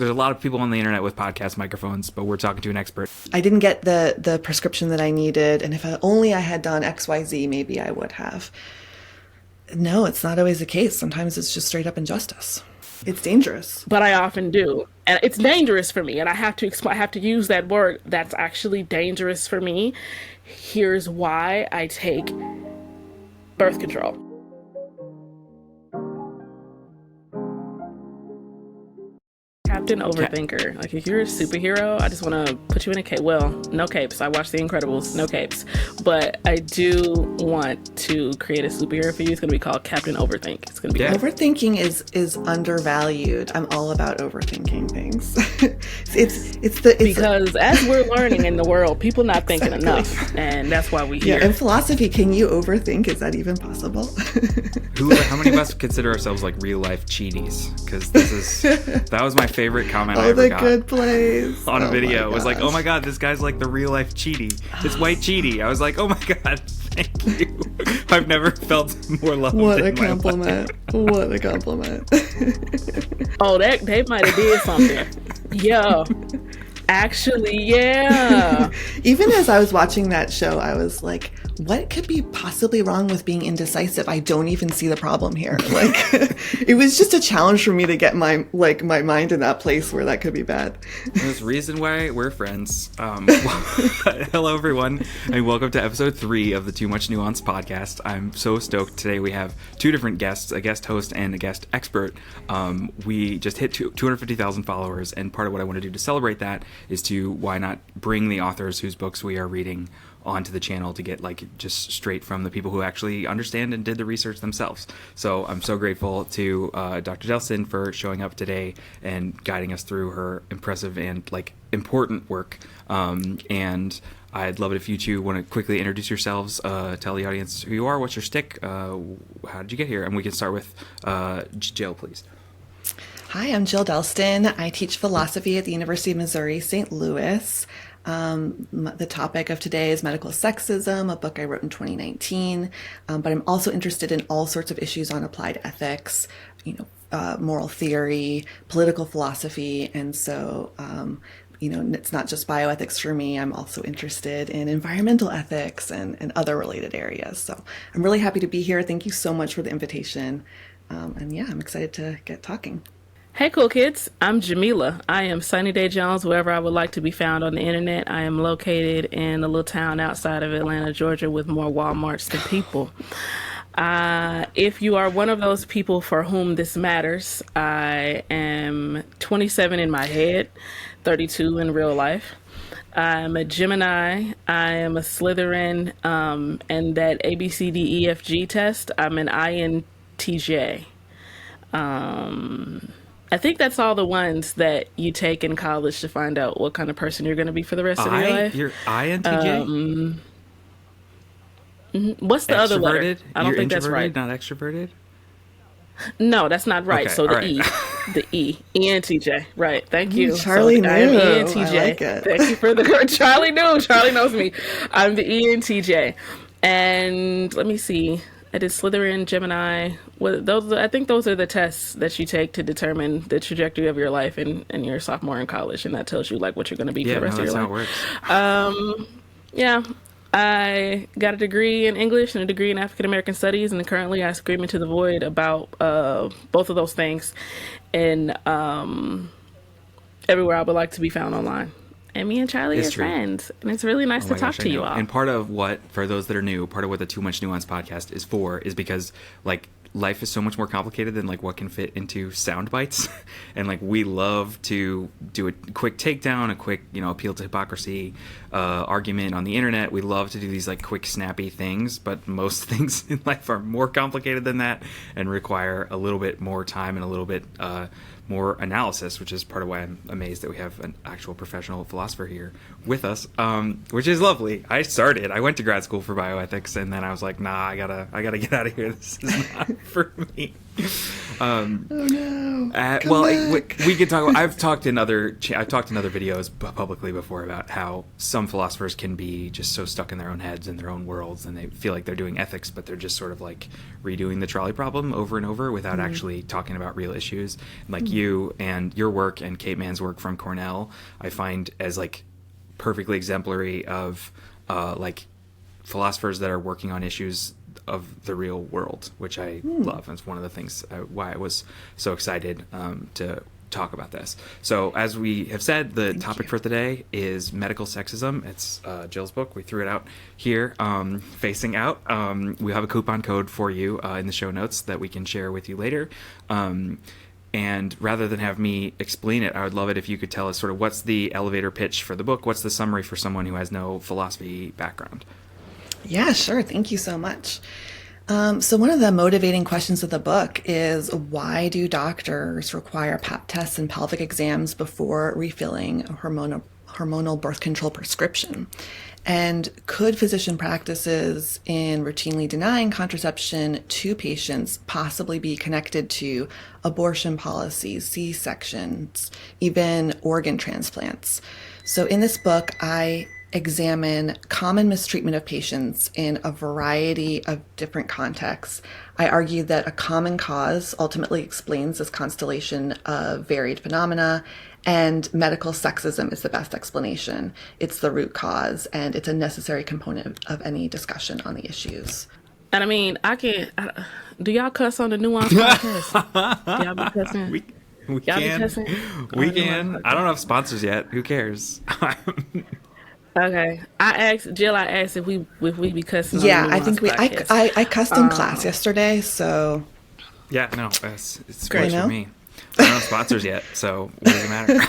There's a lot of people on the internet with podcast microphones, but we're talking to an expert. I didn't get the prescription that I needed, and if only I had done XYZ, maybe I would have. No, it's not always the case. Sometimes it's just straight up injustice. It's dangerous. But I often do. And it's dangerous for me. And I have to use that word. That's actually dangerous for me. Here's why I take birth control. Captain Overthinker. Like, if you're a superhero, I just want to put you in a cape. Well, no capes. I watched The Incredibles. No capes. But I do want to create a superhero for you. It's going to be called Captain Overthink. It's going to be Overthinking is undervalued. I'm all about overthinking things. Because as we're learning in the world, people not thinking enough, and that's why we here. Yeah, in philosophy, can you overthink? Is that even possible? How many of us consider ourselves like real life cheaties? Because that was my favorite comment I ever got. Good plays on a video. It was like, oh my god, this guy's like the real life cheaty. This white cheaty. I was like, oh my god, thank you. I've never felt more loved. What a compliment. What a compliment. Oh, they might have did something. Yeah. Actually, yeah. Even as I was watching that show, I was like, what could be possibly wrong with being indecisive? I don't even see the problem here. Like, it was just a challenge for me to get my mind in that place where that could be bad. There's a reason why we're friends. Hello, everyone, and welcome to episode 3 of the Too Much Nuance Podcast. I'm so stoked. Today we have 2 different guests, a guest host and a guest expert. We just hit 250,000 followers, and part of what I want to do to celebrate that is to why not bring the authors whose books we are reading onto the channel to get like just straight from the people who actually understand and did the research themselves. So I'm so grateful to Dr. Delston for showing up today and guiding us through her impressive and like important work. And I'd love it if you two want to quickly introduce yourselves, tell the audience who you are, what's your stick, how did you get here? And we can start with Jill, please. Hi, I'm Jill Delston. I teach philosophy at the University of Missouri, St. Louis. The topic of today is medical sexism, a book I wrote in 2019. But I'm also interested in all sorts of issues on applied ethics, moral theory, political philosophy. And so, it's not just bioethics for me. I'm also interested in environmental ethics and other related areas. So I'm really happy to be here. Thank you so much for the invitation. I'm excited to get talking. Hey, cool kids. I'm Jameelah. I am Sunny Day Jones, wherever I would like to be found on the internet. I am located in a little town outside of Atlanta, Georgia, with more Walmarts than people. If you are one of those people for whom this matters, I am 27 in my head, 32 in real life. I'm a Gemini. I am a Slytherin. And that ABCDEFG test, I'm an INTJ. I think that's all the ones that you take in college to find out what kind of person you're going to be for the rest of your life. You're INTJ? What's the other letter? I don't think that's right. Not extroverted? No, that's not right. Okay, so the right. ENTJ. Right. Thank you. Charlie knew. I am ENTJ. I like it. Thank you for the Charlie knew. Charlie knows me. I'm the ENTJ. And let me see. I did Slytherin, Gemini. I think those are the tests that you take to determine the trajectory of your life in your sophomore in college, and that tells you like what you're going to be for the rest of your life. How it works. I got a degree in English and a degree in African American Studies, and currently I scream into the void about both of those things, and everywhere I would like to be found online. And me and Charlie are friends, and it's really nice to talk to you all. And part of what, for those that are new, part of what the Too Much Nuance podcast is because like life is so much more complicated than like what can fit into sound bites. And like we love to do a quick takedown, a quick appeal to hypocrisy argument on the internet. We love to do these like quick snappy things, but most things in life are more complicated than that and require a little bit more time and a little bit more analysis, which is part of why I'm amazed that we have an actual professional philosopher here with us, which is lovely. I went to grad school for bioethics, and then I was like, nah, I gotta get out of here. This is not for me. Oh no! We can talk. I've talked in other videos publicly before about how some philosophers can be just so stuck in their own heads and their own worlds, and they feel like they're doing ethics, but they're just sort of like redoing the trolley problem over and over without actually talking about real issues. Like you and your work and Kate Mann's work from Cornell, I find as like perfectly exemplary of like philosophers that are working on issues of the real world, which I love. It's one of the things why I was so excited to talk about this. So as we have said, the topic for today is medical sexism. It's Jill's book. We threw it out here, facing out. We have a coupon code for you in the show notes that we can share with you later. And rather than have me explain it, I would love it if you could tell us sort of what's the elevator pitch for the book, what's the summary for someone who has no philosophy background. Yeah, sure. Thank you so much. So one of the motivating questions of the book is, why do doctors require pap tests and pelvic exams before refilling a hormonal birth control prescription? And could physician practices in routinely denying contraception to patients possibly be connected to abortion policies, C-sections, even organ transplants? So in this book, I examine common mistreatment of patients in a variety of different contexts. I argue that a common cause ultimately explains this constellation of varied phenomena, and medical sexism is the best explanation. It's the root cause, and it's a necessary component of any discussion on the issues. And I mean, do y'all cuss on the Nuance Podcast? Do y'all be cussing? We can. I don't have sponsors yet. Who cares? Okay, I asked if we be cussing. Yeah, I think I cussed in class yesterday, so. Yeah, no, it's great for me. I don't have sponsors yet, so what does it matter?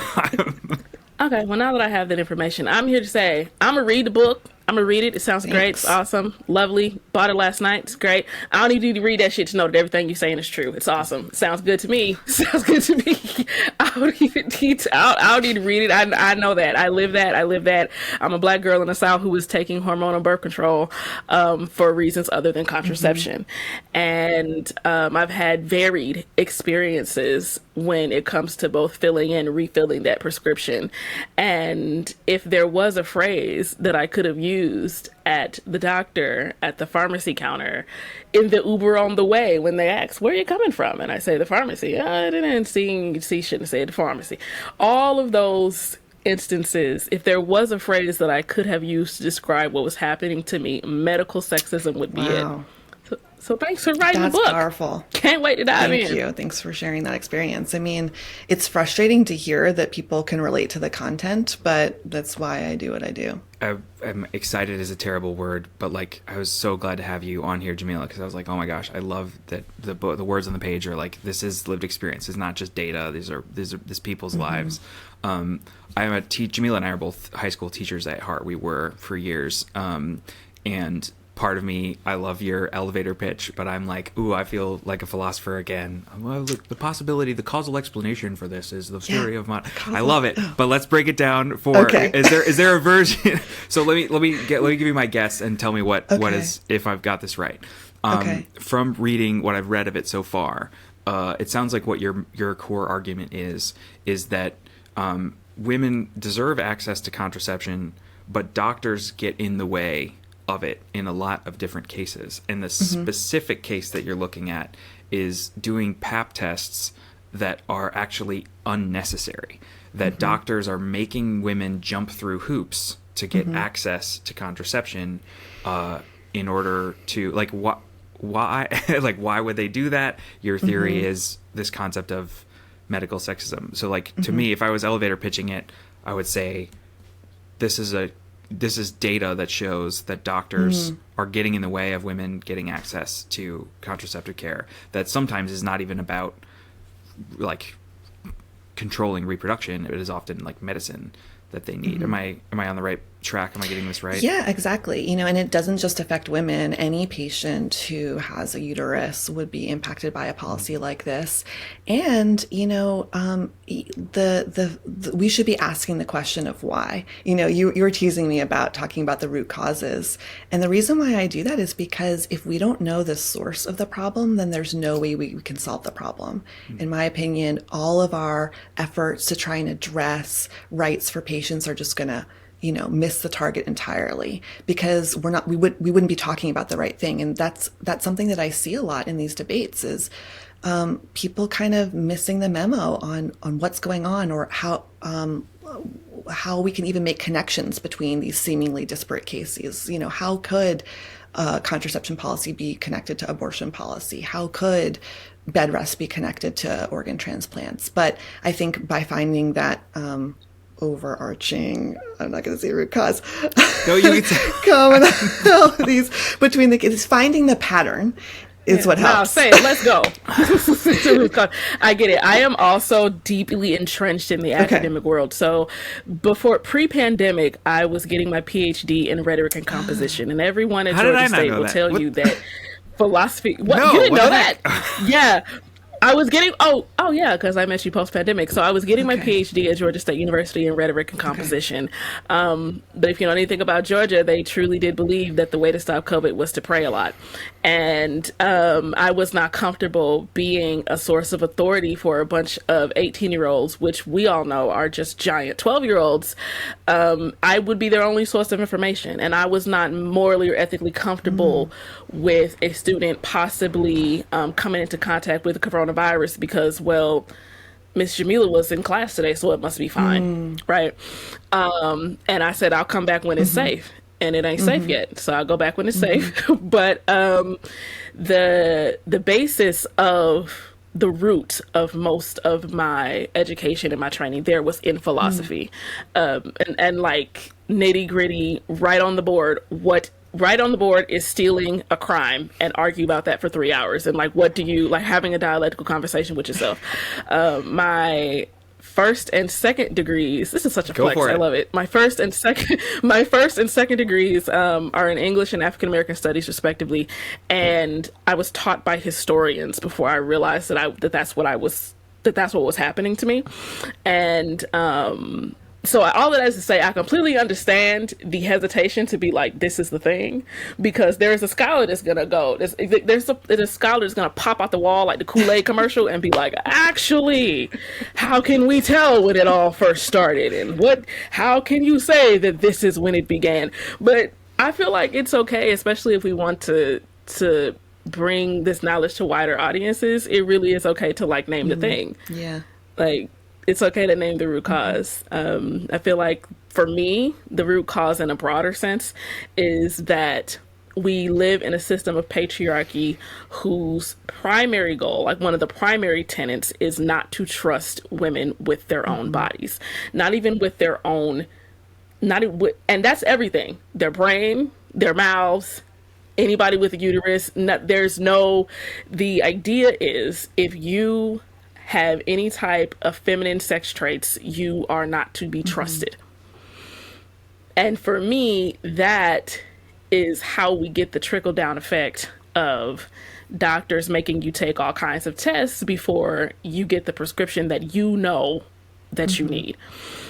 Okay, well, now that I have that information, I'm here to say I'm gonna read the book. I'm gonna read it. It sounds great. It's awesome. Lovely. Bought it last night. It's great. I don't need to read that shit to know that everything you're saying is true. It's awesome. It sounds good to me. Sounds good to me. I don't even need to read it. I know that. I live that. I'm a black girl in the South who was taking hormonal birth control for reasons other than contraception. And I've had varied experiences when it comes to both filling and refilling that prescription. And if there was a phrase that I could have used at the doctor at the pharmacy counter in the Uber on the way when they ask, where are you coming from? And I say, the pharmacy. I didn't see, shouldn't have said the pharmacy. All of those instances, if there was a phrase that I could have used to describe what was happening to me, medical sexism would be it. So thanks for writing the book. That's powerful. Can't wait to dive in. Thank you. Thanks for sharing that experience. I mean, it's frustrating to hear that people can relate to the content, but that's why I do what I do. I'm excited is a terrible word, but like I was so glad to have you on here, Jameelah, because I was like, oh my gosh, I love that the words on the page are like, this is lived experience. It's not just data. These are people's lives. I'm Jameelah and I are both high school teachers at heart. We were for years, and part of me, I love your elevator pitch, but I'm like, ooh, I feel like a philosopher again. Well, look, the possibility, the causal explanation for this is the theory of my. I love it, but let's break it down. Is there a version? So let me give you my guess and tell me what is, if I've got this right. From reading what I've read of it so far, it sounds like what your core argument is that women deserve access to contraception, but doctors get in the way of it in a lot of different cases. And the specific case that you're looking at is doing pap tests that are actually unnecessary, that doctors are making women jump through hoops to get access to contraception in order to, like, why like, why would they do that? Your theory is this concept of medical sexism. So like, to me, if I was elevator pitching it, I would say this is data that shows that doctors are getting in the way of women getting access to contraceptive care, that sometimes is not even about like controlling reproduction. It is often like medicine that they need. Am I on the right track? Am I getting this right? Yeah, exactly. And it doesn't just affect women. Any patient who has a uterus would be impacted by a policy like this. And, we should be asking the question of why. You were teasing me about talking about the root causes. And the reason why I do that is because if we don't know the source of the problem, then there's no way we can solve the problem. In my opinion, all of our efforts to try and address rights for patients are just going to miss the target entirely, because we wouldn't be talking about the right thing. And that's something that I see a lot in these debates is people kind of missing the memo on what's going on, or how we can even make connections between these seemingly disparate cases. How could contraception policy be connected to abortion policy? How could bed rest be connected to organ transplants? But I think by finding that overarching, I'm not going to say root cause, no, you can say these between the kids, finding the pattern is what helps. Now say it. Let's go. I get it. I am also deeply entrenched in the academic world. So before pre-pandemic, I was getting my PhD in rhetoric and composition, and everyone at Georgia State will tell you that philosophy. What? No, you didn't know that? Yeah. I was getting, yeah, because I met you post-pandemic. So I was getting my PhD at Georgia State University in rhetoric and composition. But if you know anything about Georgia, they truly did believe that the way to stop COVID was to pray a lot. And I was not comfortable being a source of authority for a bunch of 18-year-olds, which we all know are just giant 12-year-olds. I would be their only source of information. And I was not morally or ethically comfortable with a student possibly coming into contact with coronavirus because, well, Miss Jameelah was in class today, so it must be fine, right? And I said, I'll come back when it's safe. And it ain't safe yet, so I'll go back when it's safe. But the basis of the root of most of my education and my training there was in philosophy, and like nitty gritty, right on the board. Right on the board is stealing a crime, and argue about that for 3 hours. And like, what do you like having a dialectical conversation with yourself? My first and second degrees. This is such a flex. I love it. My first and second degrees are in English and African American Studies, respectively. And I was taught by historians before I realized that's what was happening to me. And so all that is to say, I completely understand the hesitation to be like, this is the thing, because there's a scholar that's going to go, there's a scholar that's going to pop out the wall like the Kool-Aid commercial and be like, actually, how can we tell when it all first started? And how can you say that this is when it began? But I feel like it's okay, especially if we want to bring this knowledge to wider audiences. It really is okay to like name the thing. Yeah. Like, it's okay to name the root cause. I feel like for me, the root cause in a broader sense is that we live in a system of patriarchy whose primary goal, like one of the primary tenets, is not to trust women with their own bodies, not even with their own, and that's everything, their brain, their mouths, anybody with a uterus. The idea is if you have any type of feminine sex traits, you are not to be trusted. And for me, that is how we get the trickle down effect of doctors making you take all kinds of tests before you get the prescription that you know that you need.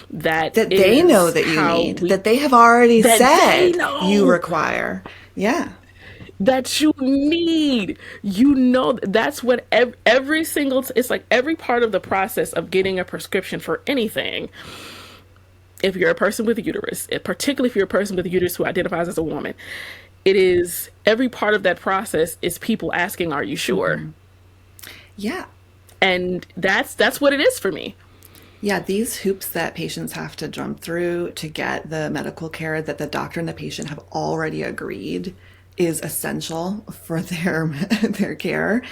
That they know that you need, that they have already said you require. Yeah. That you need, that's what every single, it's like every part of the process of getting a prescription for anything. If you're a person with a uterus, particularly if you're a person with a uterus who identifies as a woman, it is every part of that process is people asking, are you sure? Yeah. And that's what it is for me. Yeah, these hoops that patients have to jump through to get the medical care that the doctor and the patient have already agreed is essential for their care.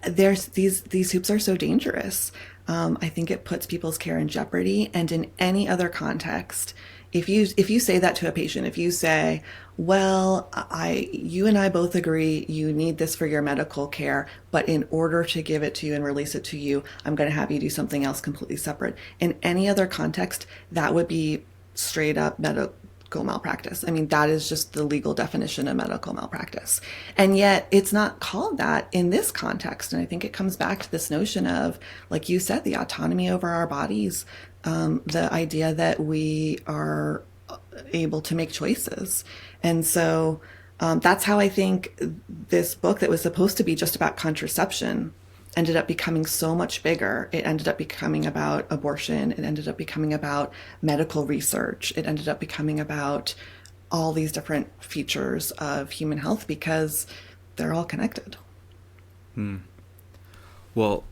These hoops are so dangerous. I think it puts people's care in jeopardy, and in any other context, if you say that to a patient, if you say, well, you and I both agree you need this for your medical care, but in order to give it to you and release it to you, I'm going to have you do something else completely separate. In any other context, that would be straight up medical malpractice. I mean, that is just the legal definition of medical malpractice. And yet it's not called that in this context. And I think it comes back to this notion of, like you said, the autonomy over our bodies, the idea that we are able to make choices. And so that's how I think this book that was supposed to be just about contraception ended up becoming so much bigger. It ended up becoming about abortion. It ended up becoming about medical research. It ended up becoming about all these different features of human health because they're all connected. Well,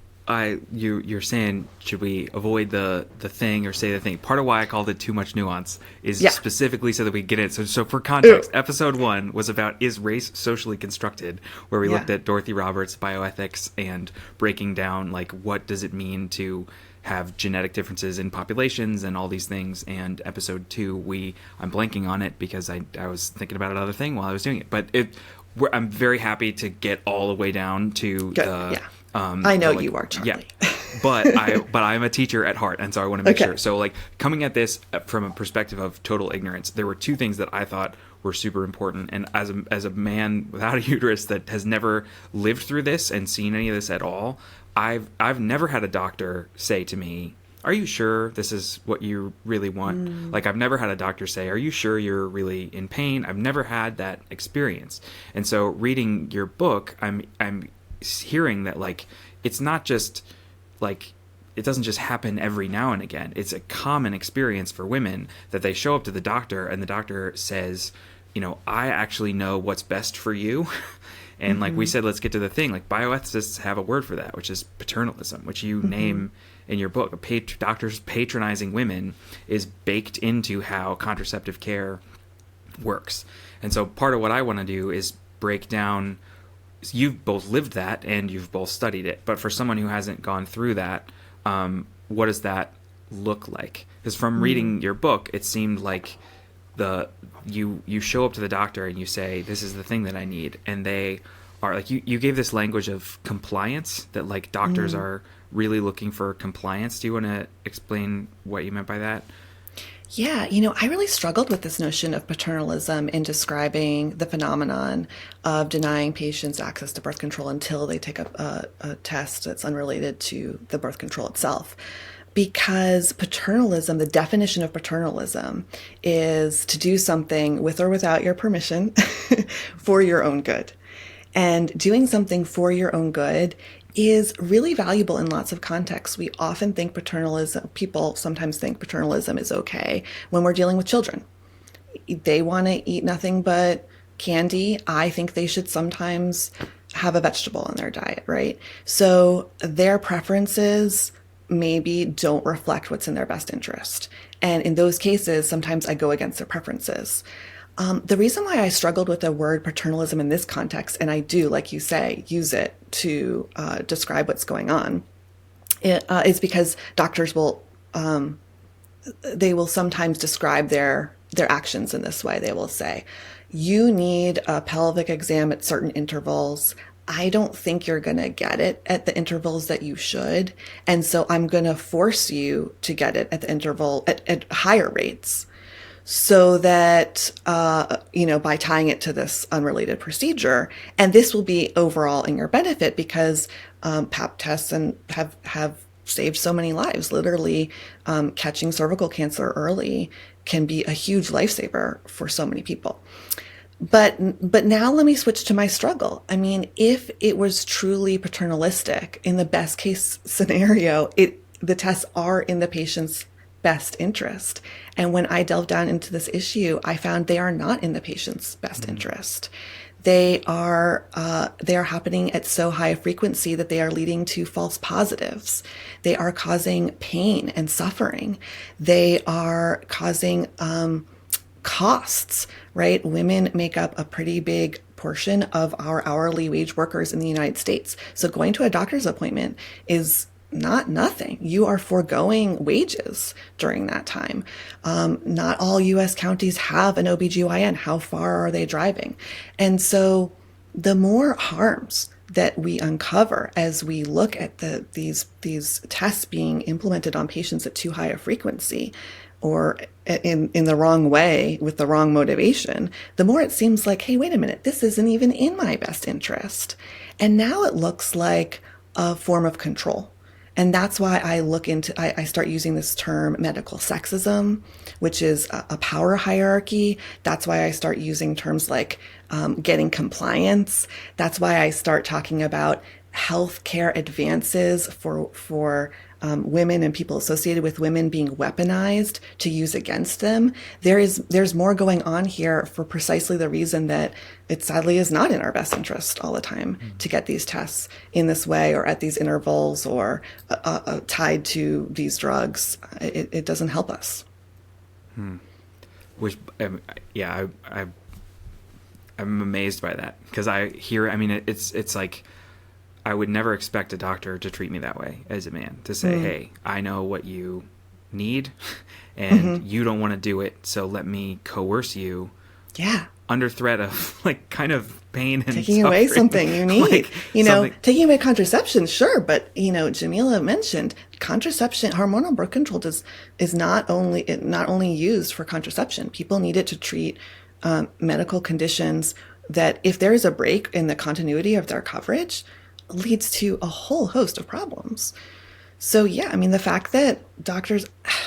you're saying, should we avoid the thing or say the thing? Part of why I called it Too Much Nuance is specifically so that we get it. So for context, episode 1 was about, is race socially constructed, where we looked at Dorothy Roberts' bioethics and breaking down, like, what does it mean to have genetic differences in populations and all these things. And episode 2, I'm blanking on it because I was thinking about another thing while I was doing it. But I'm very happy to get all the way down to I know you are, Charlie. Yeah, but I'm a teacher at heart, and so I want to make sure. So, like, coming at this from a perspective of total ignorance, there were 2 things that I thought were super important. And as a man without a uterus that has never lived through this and seen any of this at all, I've never had a doctor say to me, "Are you sure this is what you really want?" Like, I've never had a doctor say, "Are you sure you're really in pain?" I've never had that experience, and so reading your book, I'm hearing that, like, it's not just like, it doesn't just happen every now and again. It's a common experience for women that they show up to the doctor and the doctor says, I actually know what's best for you. And like we said, let's get to the thing. Like, bioethicists have a word for that, which is paternalism, which you name in your book. Doctors patronizing women is baked into how contraceptive care works. And so part of what I want to do is break down. You've both lived that and you've both studied it, but for someone who hasn't gone through that, what does that look like? Because from reading your book, it seemed like you show up to the doctor and you say, "This is the thing that I need," and they are like, you gave this language of compliance, that, like, doctors are really looking for compliance. Do you want to explain what you meant by that? Yeah, I really struggled with this notion of paternalism in describing the phenomenon of denying patients access to birth control until they take a test that's unrelated to the birth control itself. Because paternalism, the definition of paternalism, is to do something with or without your permission for your own good. And doing something for your own good is really valuable in lots of contexts. We often think people sometimes think paternalism is okay when we're dealing with children. They want to eat nothing but candy. I think they should sometimes have a vegetable in their diet, right? So their preferences maybe don't reflect what's in their best interest. And in those cases, sometimes I go against their preferences. The reason why I struggled with the word paternalism in this context, and I do, like you say, use it to describe what's going on, is because doctors will sometimes describe their actions in this way. They will say, "You need a pelvic exam at certain intervals. I don't think you're going to get it at the intervals that you should. And so I'm going to force you to get it at the interval at higher rates so that, by tying it to this unrelated procedure. And this will be overall in your benefit because Pap tests have saved so many lives. Literally, catching cervical cancer early can be a huge lifesaver for so many people. But now let me switch to my struggle. I mean, if it was truly paternalistic, in the best case scenario, the tests are in the patient's best interest. And when I delved down into this issue, I found they are not in the patient's best interest. They are happening at so high a frequency that they are leading to false positives. They are causing pain and suffering. They are causing costs, right? Women make up a pretty big portion of our hourly wage workers in the United States. So going to a doctor's appointment is not nothing. You are foregoing wages during that time. Not all U.S. counties have an OBGYN. How far are they driving? And so the more harms that we uncover as we look at these tests being implemented on patients at too high a frequency, or in the wrong way with the wrong motivation, the more it seems like, hey, wait a minute, this isn't even in my best interest. And now it looks like a form of control. And that's why I start using this term medical sexism, which is a power hierarchy. That's why I start using terms like getting compliance. That's why I start talking about healthcare advances for women and people associated with women being weaponized to use against them. There's more going on here for precisely the reason that it sadly is not in our best interest all the time to get these tests in this way or at these intervals or tied to these drugs. It doesn't help us. Which, yeah, I'm amazed by that because it's like, I would never expect a doctor to treat me that way as a man, to say, hey, I know what you need and you don't want to do it, so let me coerce you. Yeah. Under threat of like kind of pain and taking away something you need. Like, taking away contraception, sure, but Jameelah mentioned contraception, hormonal birth control is not only used for contraception. People need it to treat medical conditions that, if there is a break in the continuity of their coverage, leads to a whole host of problems. So yeah, the fact that doctors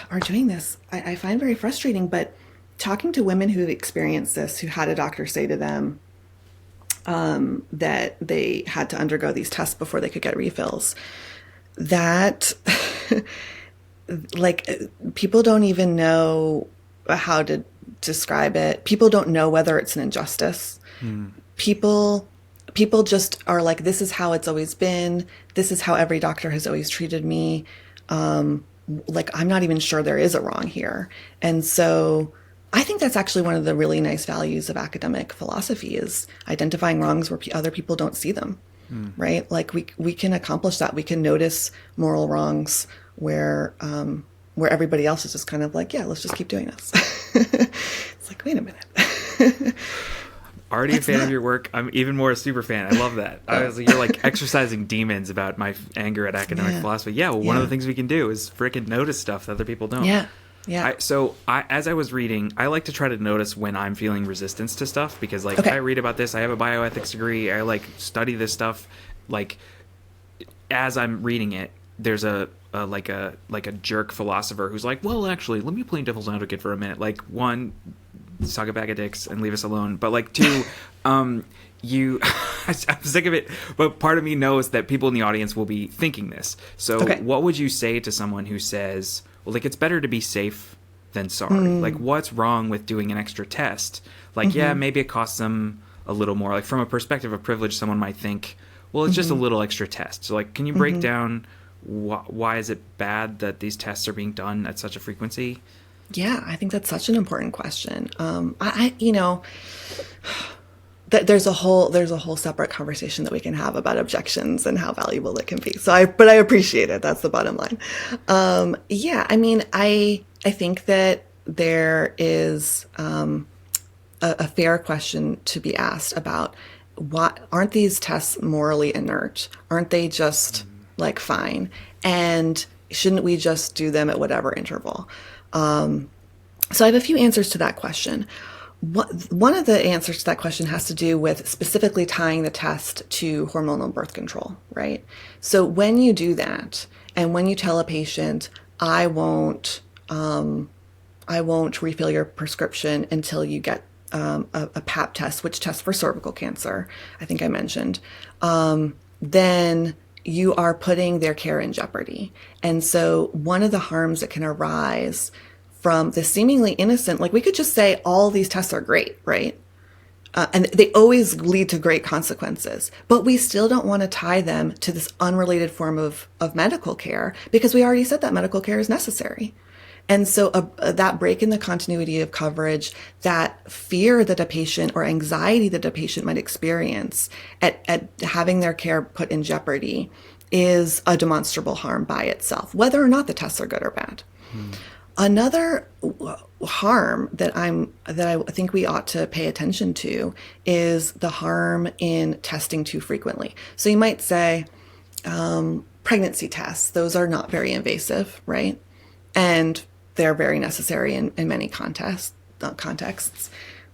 are doing this, I find very frustrating, but talking to women who've experienced this, who had a doctor say to them that they had to undergo these tests before they could get refills, that like people don't even know how to describe it. People don't know whether it's an injustice. People just are like, this is how it's always been. This is how every doctor has always treated me. Like, I'm not even sure there is a wrong here. And so I think that's actually one of the really nice values of academic philosophy, is identifying wrongs where other people don't see them, right? Like we can accomplish that. We can notice moral wrongs where everybody else is just kind of like, yeah, let's just keep doing this. It's like, wait a minute. Already a fan of your work. I'm even more a super fan. I love that. You're like exercising demons about my anger at academic philosophy. Yeah, well, one of the things we can do is freaking notice stuff that other people don't. Yeah, yeah. As I was reading, I like to try to notice when I'm feeling resistance to stuff, because I read about this. I have a bioethics degree. I study this stuff. Like, as I'm reading it, there's a jerk philosopher who's like, well, actually, let me play devil's advocate for a minute. Like, one, suck a bag of dicks and leave us alone. But like, two, I'm sick of it. But part of me knows that people in the audience will be thinking this. So what would you say to someone who says, well, like, it's better to be safe than sorry? Like, what's wrong with doing an extra test? Like, yeah, maybe it costs them a little more. Like, from a perspective of privilege, someone might think, well, it's just a little extra test. So like, can you break down why is it bad that these tests are being done at such a frequency? Yeah, I think that's such an important question. There's a whole separate conversation that we can have about objections and how valuable it can be. But I appreciate it. That's the bottom line. I think that there is a fair question to be asked about, what aren't these tests morally inert? Aren't they just like fine? And shouldn't we just do them at whatever interval? So I have a few answers to that question. One of the answers to that question has to do with specifically tying the test to hormonal birth control, right? So when you do that, and when you tell a patient, I won't refill your prescription until you get a pap test, which tests for cervical cancer, I think I mentioned, then you are putting their care in jeopardy. And so one of the harms that can arise from the seemingly innocent, like, we could just say all these tests are great, right? And they always lead to great consequences, but we still don't want to tie them to this unrelated form of medical care, because we already said that medical care is necessary. And so that break in the continuity of coverage, that fear that a patient, or anxiety that a patient might experience at having their care put in jeopardy, is a demonstrable harm by itself, whether or not the tests are good or bad. Another harm that I think we ought to pay attention to is the harm in testing too frequently. So you might say, pregnancy tests, those are not very invasive, right? And they're very necessary in many contexts.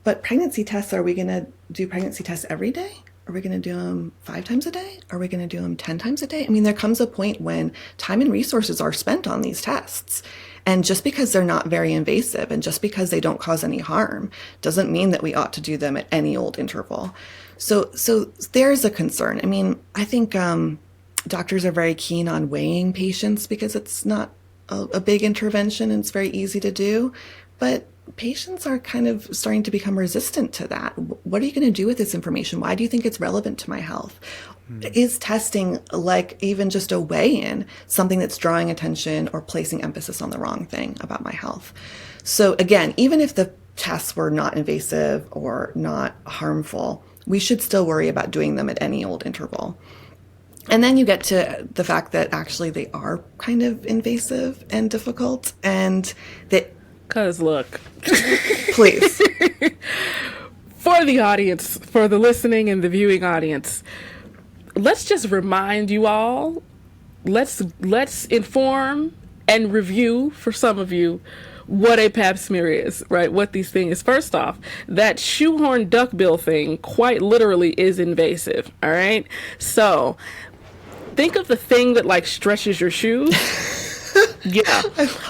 But pregnancy tests, are we going to do pregnancy tests every day? Are we going to do them 5 times a day? Are we going to do them 10 times a day? I mean, there comes a point when time and resources are spent on these tests. And just because they're not very invasive and just because they don't cause any harm doesn't mean that we ought to do them at any old interval. So there's a concern. I mean, I think doctors are very keen on weighing patients because it's not a big intervention and it's very easy to do. But patients are kind of starting to become resistant to that. What are you going to do with this information? Why do you think it's relevant to my health? Is testing, like even just a weigh-in, something that's drawing attention or placing emphasis on the wrong thing about my health? So again, even if the tests were not invasive or not harmful, we should still worry about doing them at any old interval. And then you get to the fact that actually they are kind of invasive and difficult, and that... Because look... Please. For the audience, for the listening and the viewing audience, let's just remind you all, let's inform and review for some of you what a pap smear is, right? What these things is. First off, that shoehorn duckbill thing quite literally is invasive, all right? So think of the thing that like stretches your shoes. Yeah,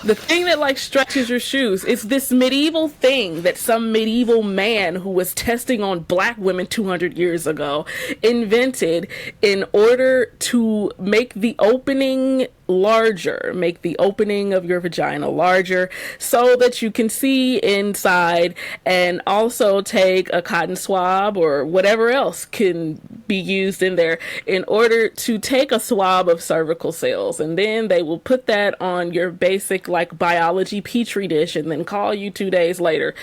the thing that like stretches your shoes. It's this medieval thing that some medieval man who was testing on black women 200 years ago invented in order to make the opening larger, make the opening of your vagina larger so that you can see inside, and also take a cotton swab or whatever else can be used in there in order to take a swab of cervical cells. And then they will put that on your basic like biology petri dish and then call you 2 days later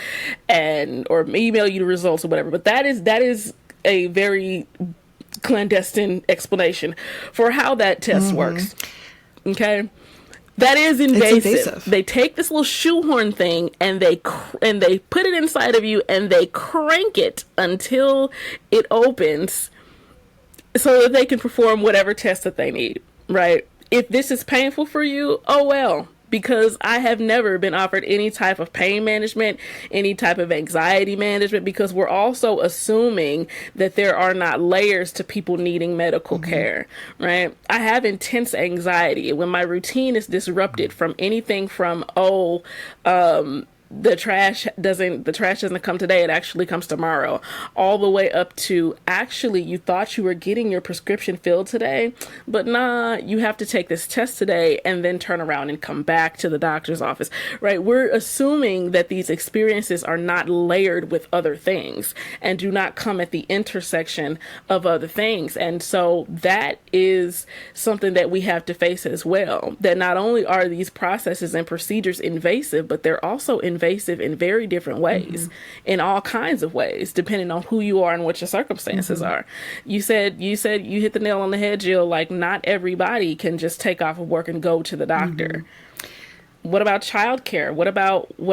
or email you the results or whatever. But that is a very clandestine explanation for how that test works. Okay, that is invasive. They take this little shoehorn thing and they put it inside of you and they crank it until it opens so that they can perform whatever test that they need, right? If this is painful for you, oh well, because I have never been offered any type of pain management, any type of anxiety management, because we're also assuming that there are not layers to people needing medical care, right? I have intense anxiety when my routine is disrupted from anything from, the trash doesn't come today, it actually comes tomorrow, all the way up to actually you thought you were getting your prescription filled today, but nah, you have to take this test today and then turn around and come back to the doctor's office, right? We're assuming that these experiences are not layered with other things and do not come at the intersection of other things. And so that is something that we have to face as well, that not only are these processes and procedures invasive, but they're also invasive in very different ways, in all kinds of ways, depending on who you are and what your circumstances are. You said you hit the nail on the head, Jill. Like, not everybody can just take off of work and go to the doctor. What about childcare? What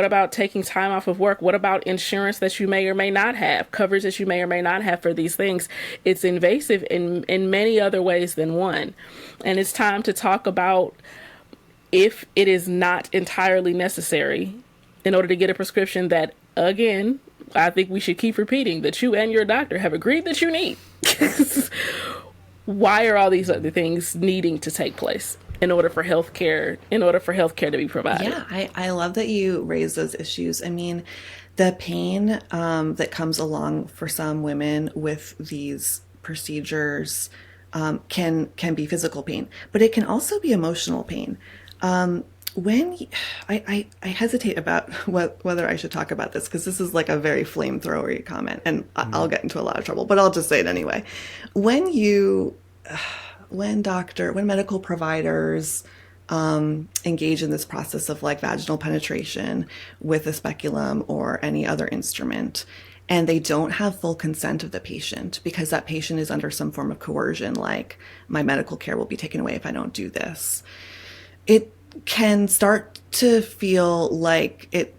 about taking time off of work? What about insurance that you may or may not have, coverage that you may or may not have for these things? It's invasive in many other ways than one. And it's time to talk about, if it is not entirely necessary in order to get a prescription that, again, I think we should keep repeating, that you and your doctor have agreed that you need. Why are all these other things needing to take place in order for healthcare to be provided? Yeah, I love that you raise those issues. I mean, the pain that comes along for some women with these procedures can be physical pain, but it can also be emotional pain. I hesitate about whether I should talk about this, because this is like a very flamethrowery comment, and I'll get into a lot of trouble, but I'll just say it anyway. When medical providers engage in this process of like vaginal penetration with a speculum or any other instrument, and they don't have full consent of the patient because that patient is under some form of coercion, like my medical care will be taken away if I don't do this, it can start to feel like it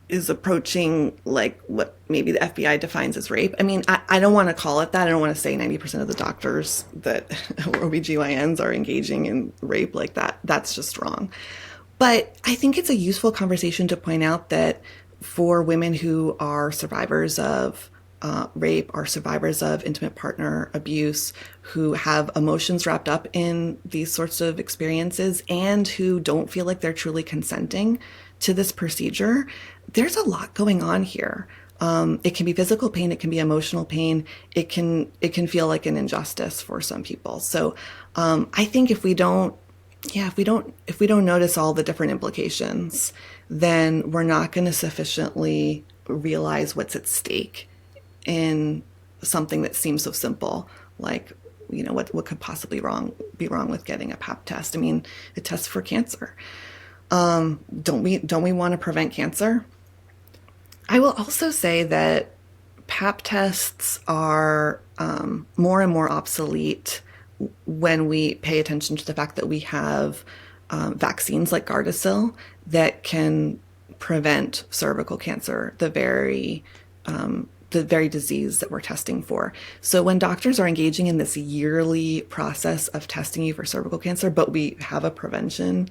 is approaching like what maybe the FBI defines as rape. I mean, I don't want to call it that. I don't want to say 90% of the doctors that OBGYNs are engaging in rape like that. That's just wrong. But I think it's a useful conversation to point out that for women who are survivors of rape, or survivors of intimate partner abuse, who have emotions wrapped up in these sorts of experiences and who don't feel like they're truly consenting to this procedure, there's a lot going on here. It can be physical pain, it can be emotional pain, it can feel like an injustice for some people. So I think if we don't notice all the different implications, then we're not going to sufficiently realize what's at stake in something that seems so simple, like, you know, what could possibly be wrong with getting a pap test. I mean, it tests for cancer. Don't we want to prevent cancer? I will also say that pap tests are more and more obsolete when we pay attention to the fact that we have vaccines like Gardasil that can prevent cervical cancer, the very disease that we're testing for. So when doctors are engaging in this yearly process of testing you for cervical cancer, but we have a prevention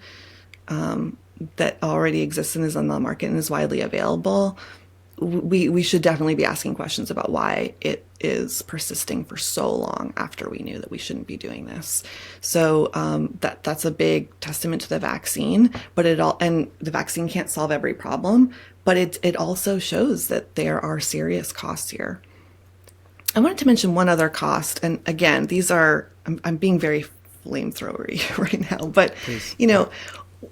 that already exists and is on the market and is widely available, we should definitely be asking questions about why it is persisting for so long after we knew that we shouldn't be doing this. So that's a big testament to the vaccine, and the vaccine can't solve every problem, but it also shows that there are serious costs here. I wanted to mention one other cost, and again, I'm being very flamethrowery right now, but please. You know,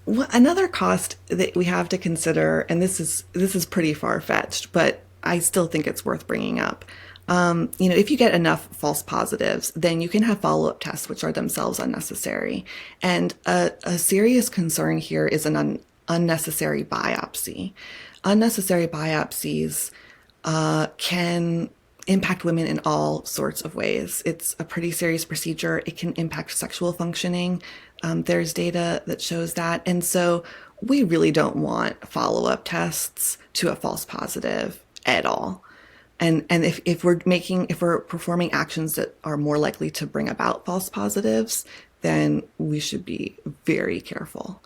another cost that we have to consider, and this is pretty far-fetched, but I still think it's worth bringing up. You know, if you get enough false positives, then you can have follow-up tests, which are themselves unnecessary. And a serious concern here is an unnecessary biopsy. Unnecessary biopsies can impact women in all sorts of ways. It's a pretty serious procedure. It can impact sexual functioning. There's data that shows that. And so we really don't want follow-up tests to a false positive at all. And if we're performing actions that are more likely to bring about false positives, then we should be very careful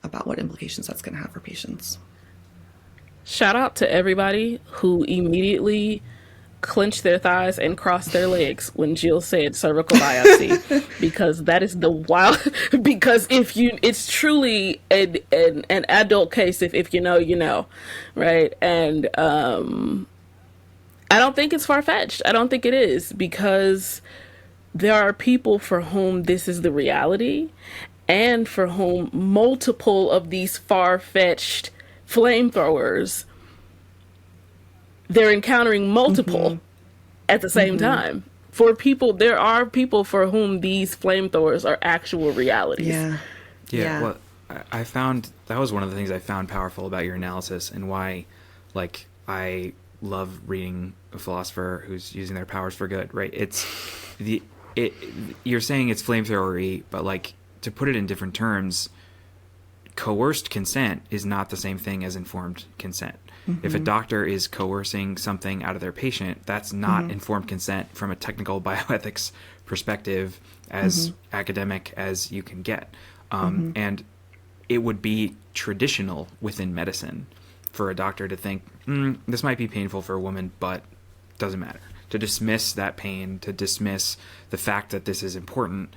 about what implications that's going to have for patients. Shout out to everybody who immediately clenched their thighs and crossed their legs when Jill said cervical biopsy, because that is the wild, because it's truly an adult case. If you know, you know, right? And I don't think it's far-fetched. I don't think it is, because there are people for whom this is the reality, and for whom multiple of these far-fetched flamethrowers, they're encountering multiple at the same time. For people, there are people for whom these flamethrowers are actual realities. Yeah. Well, I found that was one of the things I found powerful about your analysis, and why, like, I love reading a philosopher who's using their powers for good, right? You're saying it's flamethrowery, but, like, to put it in different terms, coerced consent is not the same thing as informed consent. If a doctor is coercing something out of their patient, that's not informed consent from a technical bioethics perspective, as academic as you can get. And it would be traditional within medicine for a doctor to think, this might be painful for a woman, but doesn't matter. To dismiss that pain, to dismiss the fact that this is important,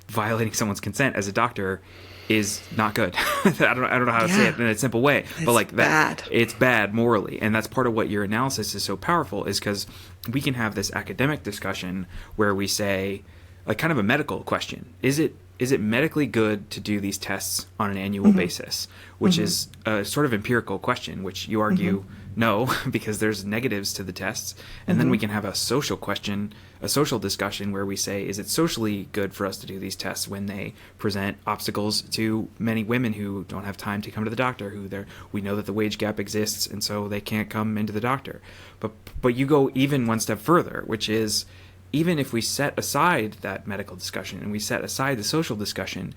violating someone's consent as a doctor is not good. I don't know how to say it in a simple way, but like that, it's bad morally. And that's part of what your analysis is so powerful, is because we can have this academic discussion where we say, like, kind of a medical question, is it is it medically good to do these tests on an annual basis, which is a sort of empirical question, which you argue no, because there's negatives to the tests. And then we can have a social question, a social discussion where we say, is it socially good for us to do these tests when they present obstacles to many women who don't have time to come to the doctor, we know that the wage gap exists, and so they can't come into the doctor. But you go even one step further, which is, even if we set aside that medical discussion and we set aside the social discussion,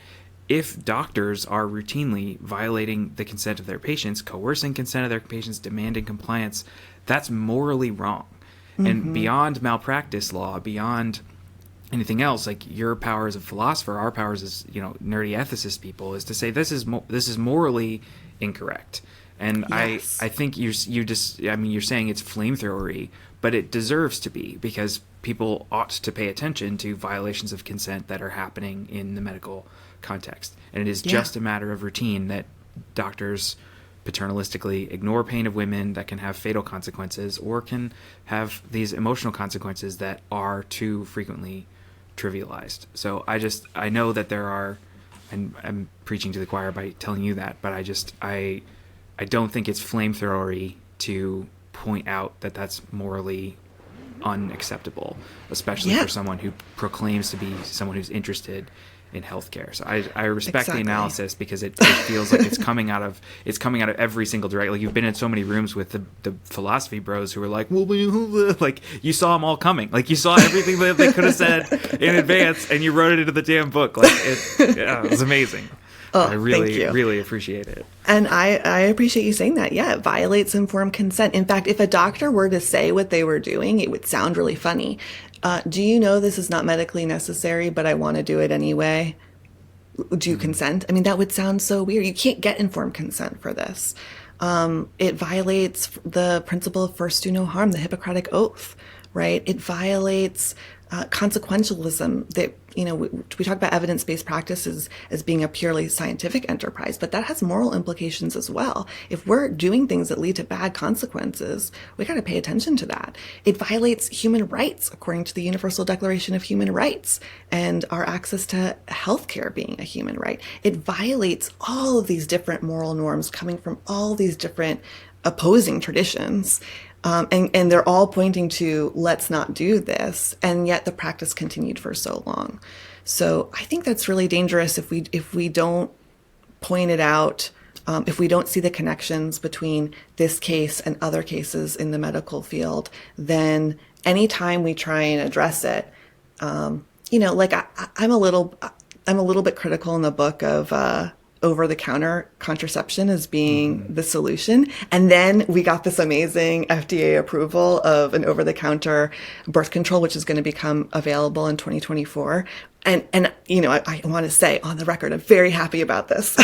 if doctors are routinely violating the consent of their patients, coercing consent of their patients, demanding compliance, that's morally wrong. And beyond malpractice law, beyond anything else, like your power as a philosopher, our powers as, nerdy ethicist people, is to say this is morally incorrect. And yes. I think you're saying it's flamethrowery, but it deserves to be, because people ought to pay attention to violations of consent that are happening in the medical context. And it is just a matter of routine that doctors paternalistically ignore pain of women that can have fatal consequences, or can have these emotional consequences that are too frequently trivialized. So I know that there are, and I'm preaching to the choir by telling you that, but I don't think it's flamethrowery to point out that that's morally unacceptable, especially for someone who proclaims to be someone who's interested in healthcare. So I respect the analysis, because it feels like it's coming out of every single direct. Like, you've been in so many rooms with the philosophy bros who are like, well, like, you saw them all coming. Like, you saw everything that they could have said in advance, and you wrote it into the damn book. Like, it was amazing. Oh, I really appreciate it. And I appreciate you saying that. Yeah, it violates informed consent. In fact, if a doctor were to say what they were doing, it would sound really funny. Do you know this is not medically necessary, but I want to do it anyway? Do you consent? I mean, that would sound so weird. You can't get informed consent for this. It violates the principle of first do no harm, the Hippocratic Oath, right? It violates consequentialism. That, we talk about evidence-based practices as being a purely scientific enterprise, but that has moral implications as well. If we're doing things that lead to bad consequences, we got to pay attention to that. It violates human rights, according to the Universal Declaration of Human Rights, and our access to healthcare being a human right. It violates all of these different moral norms coming from all these different opposing traditions. And they're all pointing to, let's not do this. And yet the practice continued for so long. So I think that's really dangerous if we don't point it out, if we don't see the connections between this case and other cases in the medical field. Then anytime we try and address it, like I'm a little bit critical in the book of over-the-counter contraception as being the solution. And then we got this amazing FDA approval of an over-the-counter birth control, which is going to become available in 2024. And I want to say on the record, I'm very happy about this.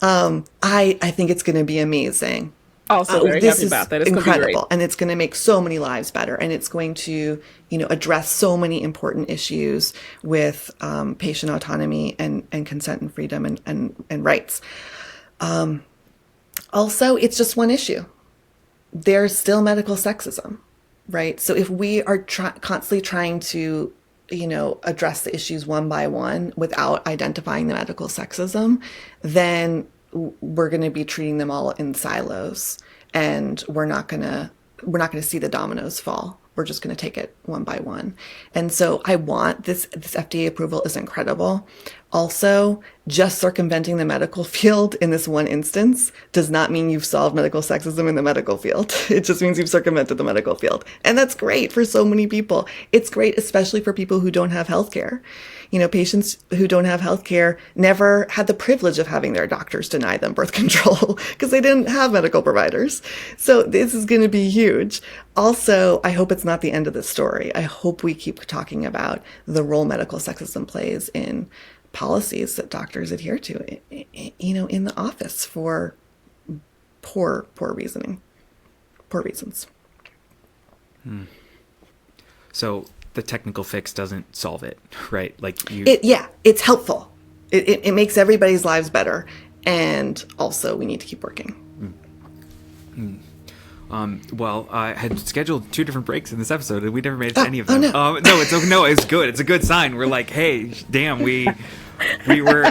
I think it's going to be amazing. Also very happy about that. It's incredible. And it's going to make so many lives better. And it's going to, address so many important issues with patient autonomy and consent and freedom and rights. Also, it's just one issue. There's still medical sexism, right? So if we are constantly trying to, address the issues one by one without identifying the medical sexism, then we're going to be treating them all in silos, and we're not going to see the dominoes fall. We're just going to take it one by one. And so I want this FDA approval is incredible. Also, just circumventing the medical field in this one instance does not mean you've solved medical sexism in the medical field. It just means you've circumvented the medical field. And that's great for so many people. It's great, especially for people who don't have healthcare. Patients who don't have healthcare never had the privilege of having their doctors deny them birth control because they didn't have medical providers. So this is going to be huge. Also, I hope it's not the end of the story. I hope we keep talking about the role medical sexism plays in policies that doctors adhere to, in the office for poor reasons. So the technical fix doesn't solve it, right? It's helpful. It makes everybody's lives better. And also we need to keep working. Well, I had scheduled 2 different breaks in this episode, and we never made it to any of them. No. No, it's good. It's a good sign. We're like, hey, damn, we were.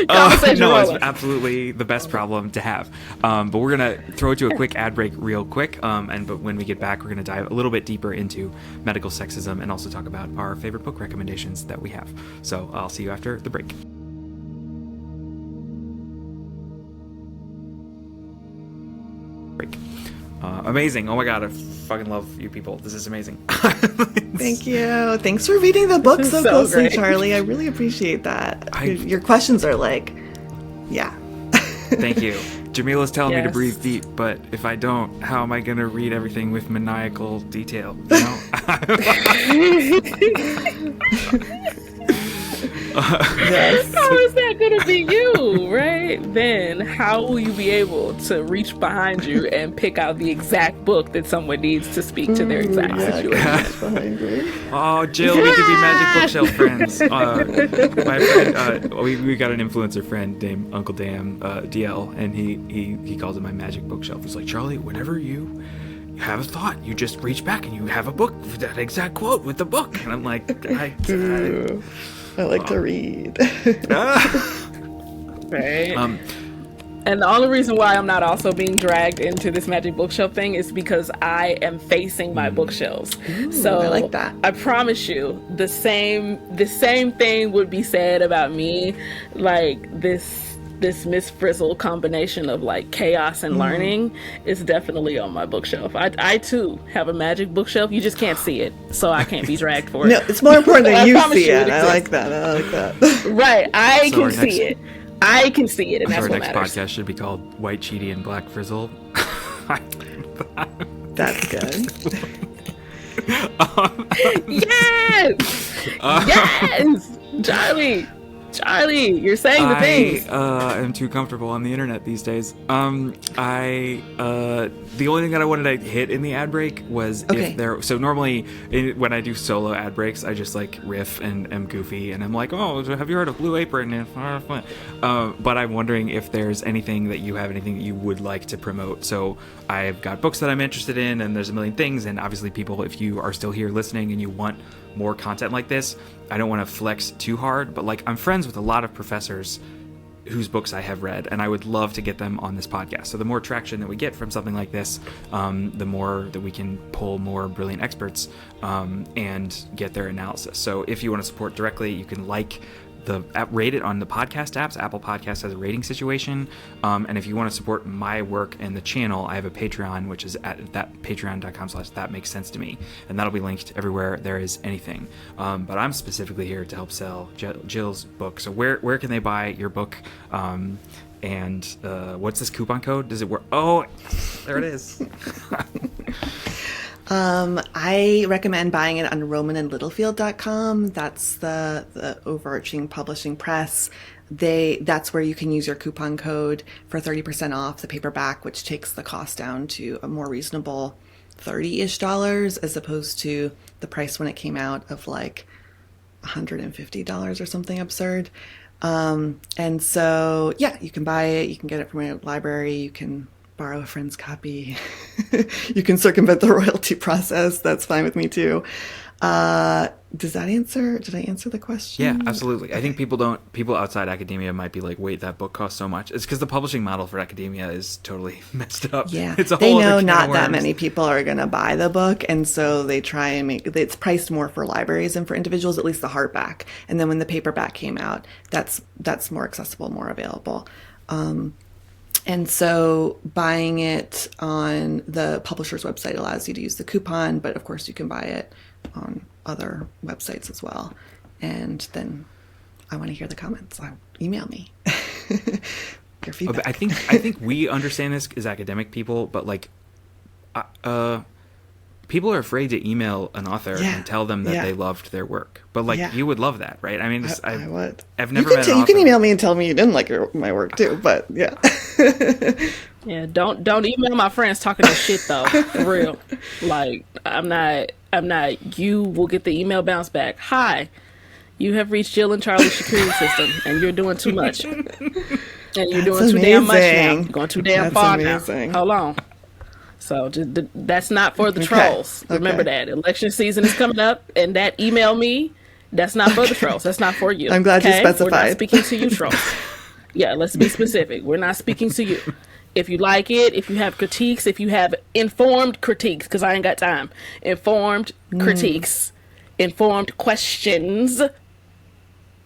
Conversation It's rolling. absolutely the best problem to have. But we're gonna throw it to a quick ad break, real quick. But when we get back, we're gonna dive a little bit deeper into medical sexism and also talk about our favorite book recommendations that we have. So I'll see you after the break. Amazing. Oh my god, I fucking love you people. This is amazing. Thank you. Thanks for reading the book so So closely, great. Charlie. I really appreciate that. I- Your questions are like, yeah. Thank you. Jameelah's telling me to Yes. breathe deep, but if I don't, how am I going to read everything with maniacal detail? You know? Yes. How is that going to be you, right? Then how will you be able to reach behind you and pick out the exact book that someone needs to speak to their exact situation? Oh, Jill, we could be magic bookshelf friends. My friend, we got an influencer friend named Uncle Dan, DL, and he calls it my magic bookshelf. He's like, Charlie, whenever you have a thought, you just reach back and you have a book with that exact quote with the book. And I'm like, I like to read. Right. And the only reason why I'm not also being dragged into this magic bookshelf thing is because I am facing my bookshelves. So I like that. I promise you, the same thing would be said about me, like this Miss Frizzle combination of like chaos and learning is definitely on my bookshelf. I too have a magic bookshelf. You just can't see it, so I can't be dragged for it. No, it's more important that I you promise see you it. it I like that. Right, I So can our see next- it. I can see it, and our that's what next matters. podcast should be called White Cheaty and Black Frizzle. That's good. Yes! Yes! Charlie, you're saying the things. I am too comfortable on the internet these days. The only thing that I wanted to hit in the ad break was Okay. if there. So normally when I do solo ad breaks, I just like riff and am goofy, and I'm like, oh, have you heard of Blue Apron? But I'm wondering if there's anything that you would like to promote. So I've got books that I'm interested in, and there's a million things. And obviously, people, if you are still here listening and you want more content like this, I don't want to flex too hard, but like I'm friends with a lot of professors whose books I have read, and I would love to get them on this podcast. So the more traction that we get from something like this, the more that we can pull more brilliant experts and get their analysis. So if you want to support directly, you can rate it on the podcast apps. Apple Podcasts has a rating situation. And if you want to support my work and the channel, I have a Patreon, which is at patreon.com/thatmakessense-to-me. And that'll be linked everywhere there is anything. But I'm specifically here to help sell Jill's book. So where can they buy your book? And what's this coupon code? Does it work? Oh, there it is. I recommend buying it on romanandlittlefield.com. That's the overarching publishing press. That's where you can use your coupon code for 30% off the paperback, which takes the cost down to a more reasonable $30-ish as opposed to the price when it came out of like $150 or something absurd. And so, yeah, you can buy it. You can get it from a library. You can borrow a friend's copy. You can circumvent the royalty process. That's fine with me too. Did I answer the question? Yeah, absolutely. I think people outside academia might be like, wait, that book costs so much. It's because the publishing model for academia is totally messed up. Yeah, it's a they whole know other can not of that worms. many people are going to buy the book, and so they try and make it's priced more for libraries and for individuals, at least the hardback. And then when the paperback came out, that's more accessible, more available. And so buying it on the publisher's website allows you to use the coupon, but of course you can buy it on other websites as well. And then I want to hear the comments. Email me your feedback. I think we understand this as academic people, but like, people are afraid to email an author and tell them that they loved their work. But like, you would love that, right? I mean, I would. I've never met an author. You can email me and tell me you didn't like my work too, but yeah. Yeah, don't email my friends talking that shit though. For real. Like, I'm not you will get the email bounce back. Hi, you have reached Jill and Charlie's security system and you're doing too much. And you're doing too damn much now. You're going too damn far now. Hold on. So that's not for the Okay. trolls. Okay. Remember that. Election season is coming up, and that email me, that's not for the trolls. That's not for you. I'm glad you We're not specified. speaking to you, trolls. Yeah, let's be specific. We're not speaking to you. If you like it, if you have critiques, if you have informed critiques, because I ain't got time. Informed critiques, informed questions,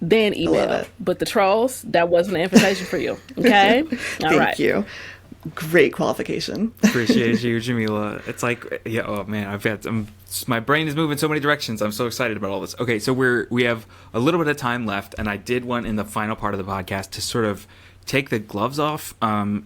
then email. it. But the trolls, that wasn't an invitation for you. Okay? All right. Thank you. Great qualification. Appreciate you, Jameelah. It's like, yeah, oh man, my brain is moving so many directions. I'm so excited about all this. Okay, so we have a little bit of time left, and I did want in the final part of the podcast to sort of take the gloves off.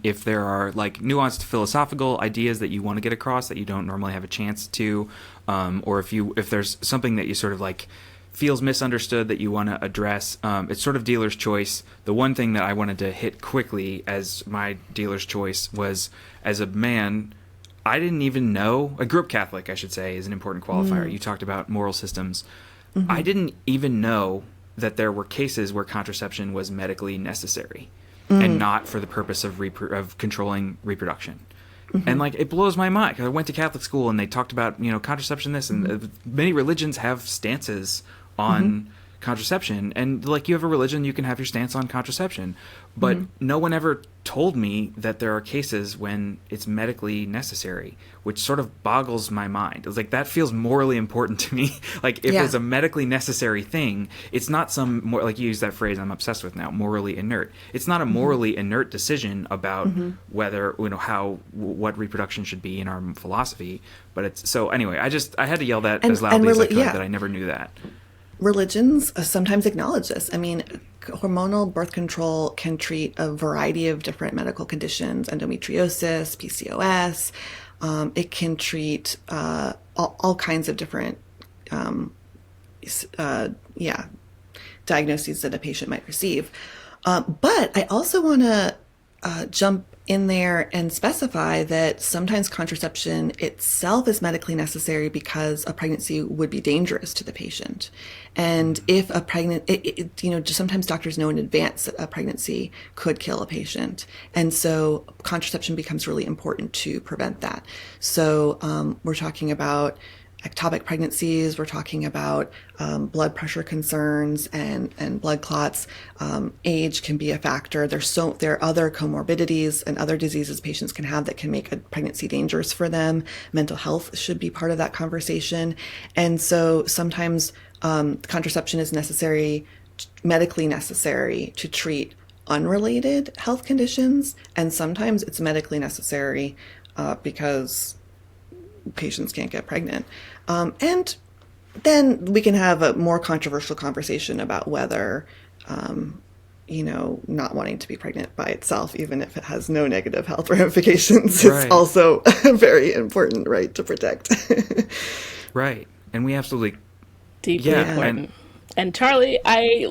If there are like nuanced philosophical ideas that you want to get across that you don't normally have a chance to, or if there's something that you sort of like feels misunderstood that you want to address, it's sort of dealer's choice. The one thing that I wanted to hit quickly as my dealer's choice was, as a man, I didn't even know, I grew up Catholic, I should say, is an important qualifier. You talked about moral systems. I didn't even know that there were cases where contraception was medically necessary and not for the purpose of controlling reproduction. And like, it blows my mind. I went to Catholic school and they talked about, contraception this, and many religions have stances on contraception, and like, you have a religion, you can have your stance on contraception, but no one ever told me that there are cases when it's medically necessary, which sort of boggles my mind. It's like, that feels morally important to me. Like, if it's a medically necessary thing, it's not some more, like you use that phrase I'm obsessed with now, morally inert. It's not a morally inert decision about whether, what reproduction should be in our philosophy, but it's, so anyway, I had to yell that as loudly as I could, that I never knew that. Religions sometimes acknowledge this. I mean, hormonal birth control can treat a variety of different medical conditions, endometriosis, PCOS. It can treat all kinds of different diagnoses that a patient might receive. But I also want to jump in there and specify that sometimes contraception itself is medically necessary because a pregnancy would be dangerous to the patient. And if a just sometimes doctors know in advance that a pregnancy could kill a patient. And so contraception becomes really important to prevent that. So we're talking about ectopic pregnancies, we're talking about blood pressure concerns and blood clots. Age can be a factor. There are other comorbidities and other diseases patients can have that can make a pregnancy dangerous for them. Mental health should be part of that conversation. And so sometimes contraception is medically necessary to treat unrelated health conditions, and sometimes it's medically necessary because patients can't get pregnant. And then we can have a more controversial conversation about whether, not wanting to be pregnant by itself, even if it has no negative health ramifications, Right. is also a very important right to protect. Right. And we absolutely, Deeply yeah, important. And Charlie, I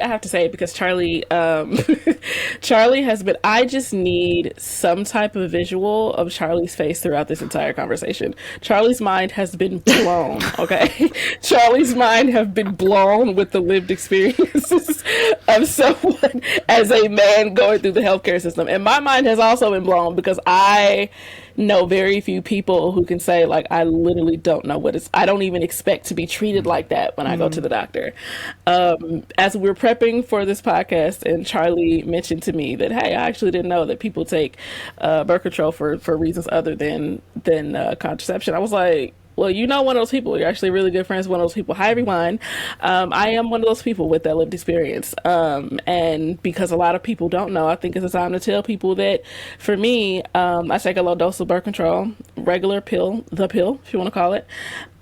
have to say it because Charlie has been, I just need some type of visual of Charlie's face throughout this entire conversation. Charlie's mind has been blown, okay? Charlie's mind have been blown with the lived experiences of someone as a man going through the healthcare system. And my mind has also been blown because I know very few people who can say, like, I literally don't know I don't even expect to be treated like that when I go to the doctor. As we were prepping for this podcast, and Charlie mentioned to me that, hey, I actually didn't know that people take birth control for reasons other than contraception. I was like, well, one of those people. You're actually really good friends with one of those people. Hi, everyone. I am one of those people with that lived experience. And because a lot of people don't know, I think it's a time to tell people that for me, I take a low dose of birth control, regular pill, the pill, if you want to call it.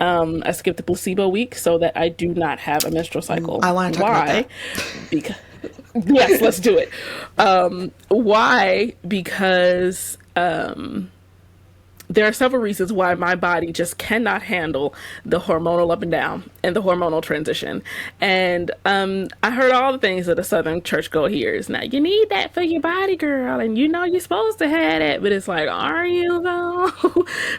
I skip the placebo week so that I do not have a menstrual cycle. I want to talk about that. Because, yes, let's do it. Why? Because there are several reasons why my body just cannot handle the hormonal up and down and the hormonal transition. And I heard all the things that a Southern churchgoer hears. Now, you need that for your body, girl, and you're supposed to have it. But it's like, are you though?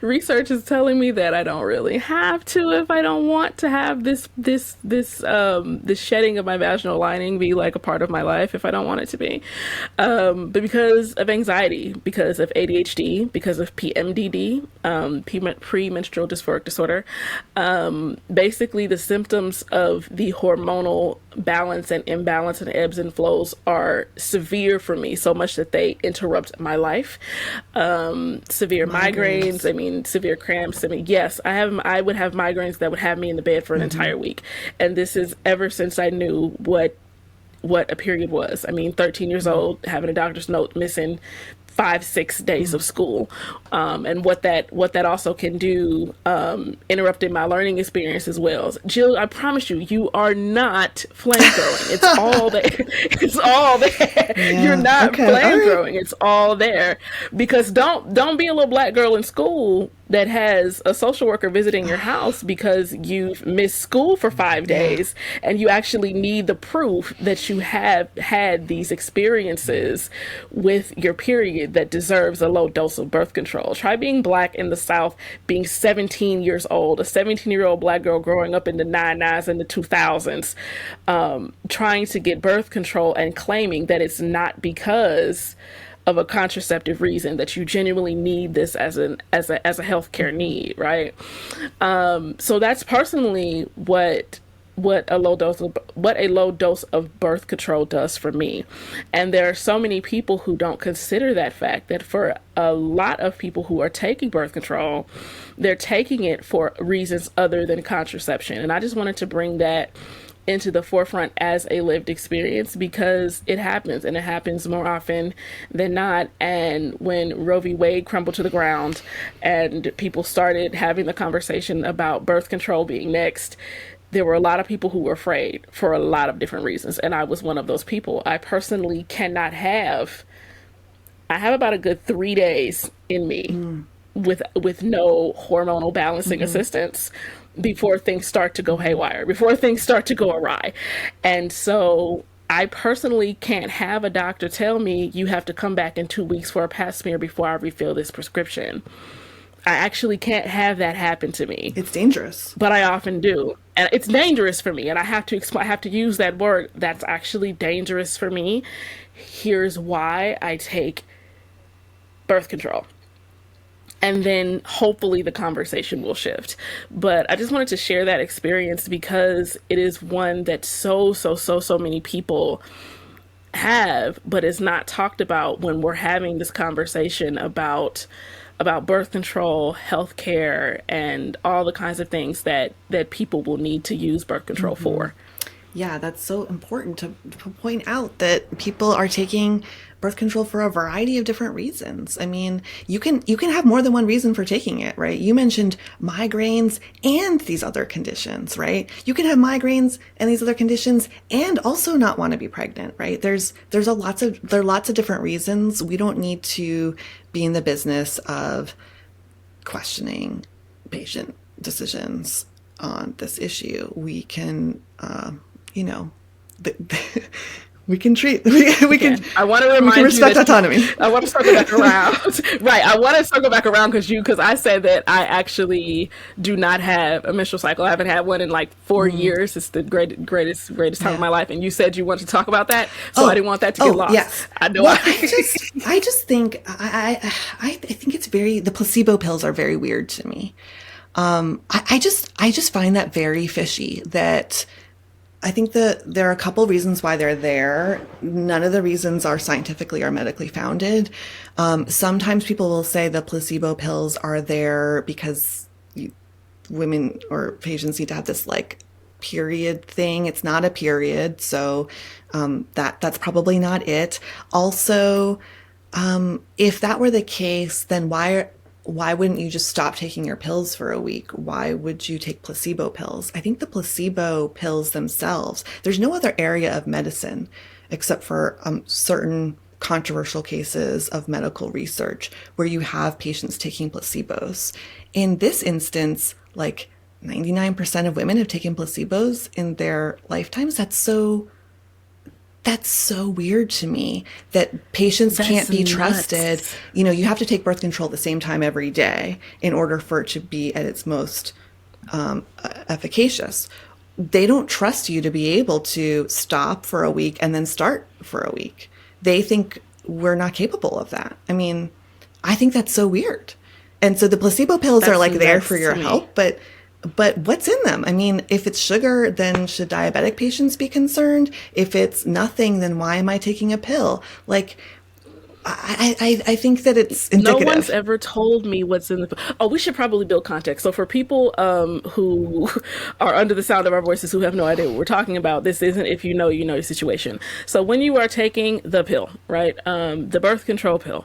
Research is telling me that I don't really have to if I don't want to have this shedding of my vaginal lining be like a part of my life if I don't want it to be. But because of anxiety, because of ADHD, because of PMDD, PMDD, premenstrual dysphoric disorder. Basically, the symptoms of the hormonal balance and imbalance and ebbs and flows are severe for me, so much that they interrupt my life. Severe migraines, severe cramps. Yes, I would have migraines that would have me in the bed for an entire week. And this is ever since I knew what a period was. 13 years old, having a doctor's note, missing 5-6 days of school, and what that also can do, interrupting my learning experience as well. Jill, I promise you, you are not flamethrowing. It's all there. It's all there. Yeah, you're not flamethrowing. Right. It's all there. Because don't be a little black girl in school that has a social worker visiting your house because you've missed school for 5 days, and you actually need the proof that you have had these experiences with your period that deserves a low dose of birth control. Try being black in the South, being 17 years old, a 17-year-old black girl growing up in the 99s and the 2000s, trying to get birth control and claiming that it's not because of a contraceptive reason, that you genuinely need this as a healthcare need, right? So that's personally what a low dose of birth control does for me. And there are so many people who don't consider that fact, that for a lot of people who are taking birth control, they're taking it for reasons other than contraception. And I just wanted to bring that into the forefront as a lived experience, because it happens, and it happens more often than not. And when Roe v. Wade crumbled to the ground and people started having the conversation about birth control being next, there were a lot of people who were afraid for a lot of different reasons. And I was one of those people. I personally cannot have, I have about a good 3 days in me with no hormonal balancing assistance before things start to go haywire, before things start to go awry. And so I personally can't have a doctor tell me you have to come back in 2 weeks for a pap smear before I refill this prescription. I actually can't have that happen to me. It's dangerous. But I often do. And it's dangerous for me. And I have to use that word. That's actually dangerous for me. Here's why I take birth control. And then hopefully the conversation will shift. But I just wanted to share that experience because it is one that so many people have, but is not talked about when we're having this conversation about birth control, healthcare, and all the kinds of things that people will need to use birth control for. Yeah, that's so important to point out that people are taking birth control for a variety of different reasons. I mean, you can have more than one reason for taking it, right? You mentioned migraines and these other conditions, right? You can have migraines and these other conditions and also not want to be pregnant, right? There are lots of different reasons. We don't need to be in the business of questioning patient decisions on this issue. We can, we can treat, we can, I want to remind we can respect autonomy. I want to circle back around. Right. I want to circle back around because I said that I actually do not have a menstrual cycle. I haven't had one in like 4 years. It's the greatest time of my life. And you said you wanted to talk about that. So I didn't want that to get lost. Yes. I know. Well, I just think, I think it's the placebo pills are very weird to me. I just find that very fishy. That I think that there are a couple reasons why they're there. None of the reasons are scientifically or medically founded. Sometimes people will say the placebo pills are there because women or patients need to have this like period thing. It's not a period, so that's probably not it. Also, if that were the case, then why wouldn't you just stop taking your pills for a week? Why would you take placebo pills? I think the placebo pills themselves, there's no other area of medicine except for certain controversial cases of medical research where you have patients taking placebos. In this instance, like 99% of women have taken placebos in their lifetimes. That's so weird to me that patients can't be trusted. You know, you have to take birth control at the same time every day in order for it to be at its most efficacious. They don't trust you to be able to stop for a week and then start for a week. They think we're not capable of that. I mean, I think that's so weird. And so the placebo pills are like there for your sweet. help, but what's in them? I mean, if it's sugar, then should diabetic patients be concerned? If it's nothing, then why am I taking a pill? Like, I think that it's indicative. No one's ever told me what's in the. Oh, we should probably build context. So for people who are under the sound of our voices who have no idea what we're talking about, this isn't if you know your situation. So when you are taking the pill, right, the birth control pill,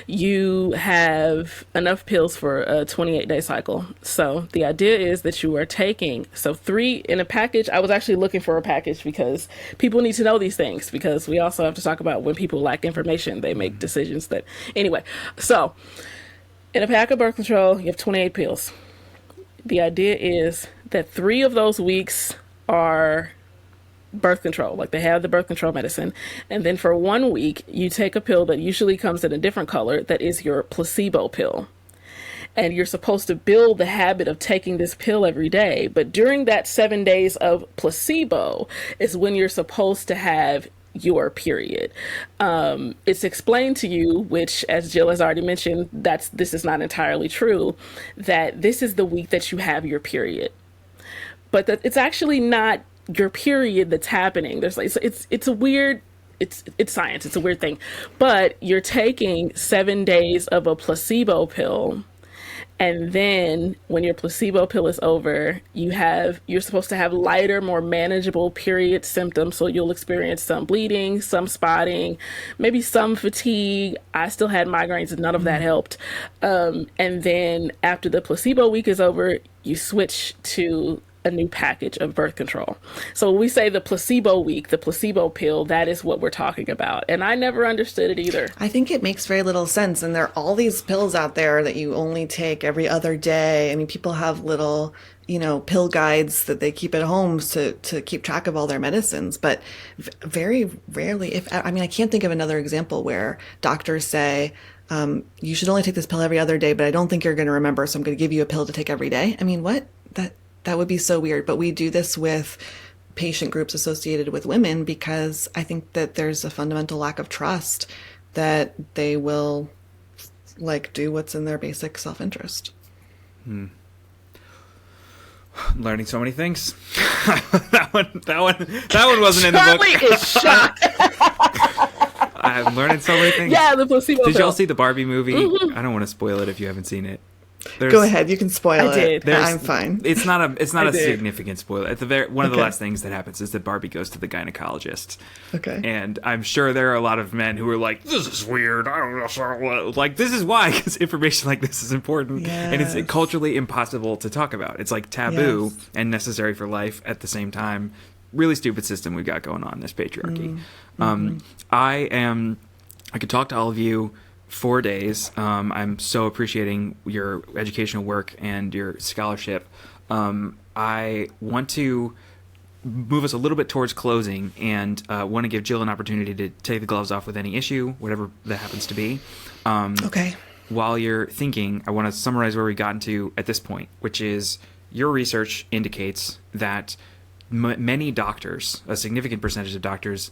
you have enough pills for a 28-day cycle. So the idea is that you are taking 3 in a package. I was actually looking for a package because people need to know these things, because we also have to talk about when people lack information, they make decisions that anyway. So in a pack of birth control, you have 28 pills. The idea is that 3 of those weeks are birth control, like they have the birth control medicine, and then for 1 week you take a pill that usually comes in a different color that is your placebo pill. And you're supposed to build the habit of taking this pill every day, but during that 7 days of placebo is when you're supposed to have your period. It's explained to you, which, as Jill has already mentioned, this is not entirely true, that this is the week that you have your period, but that it's actually not your period that's happening. There's like it's a weird. It's science. It's a weird thing, but you're taking 7 days of a placebo pill. And then when your placebo pill is over, you're supposed to have lighter, more manageable period symptoms. So you'll experience some bleeding, some spotting, maybe some fatigue. I still had migraines and none of that helped. And then after the placebo week is over, you switch to a new package of birth control. So when we say the placebo week, the placebo pill, that is what we're talking about. And I never understood it either. I think it makes very little sense. And there are all these pills out there that you only take every other day. I mean, people have little, pill guides that they keep at home to keep track of all their medicines. But very rarely, I can't think of another example where doctors say, you should only take this pill every other day, but I don't think you're going to remember, so I'm going to give you a pill to take every day. I mean, what? That would be so weird. But we do this with patient groups associated with women because I think that there's a fundamental lack of trust that they will do what's in their basic self-interest. Learning so many things. that one wasn't in the book. Charlie is shocked. I'm learning so many things. Yeah, the placebo Did pill. y'all see the Barbie movie? Mm-hmm. I don't want to spoil it if you haven't seen it. Go ahead, you can spoil I did. it. I'm fine. It's not a did. significant spoiler. At one of the last things that happens is that Barbie goes to the gynecologist. Okay. And I'm sure there are a lot of men who are like, "This is weird. I don't know." Like, this is why, because information like this is important, and it's culturally impossible to talk about. It's like taboo and necessary for life at the same time. Really stupid system we've got going on, this patriarchy. I could talk to all of you 4 days. I'm so appreciating your educational work and your scholarship. I want to move us a little bit towards closing and want to give Jill an opportunity to take the gloves off with any issue, whatever that happens to be. Okay. While you're thinking, I want to summarize where we've gotten to at this point, which is your research indicates that many doctors, a significant percentage of doctors,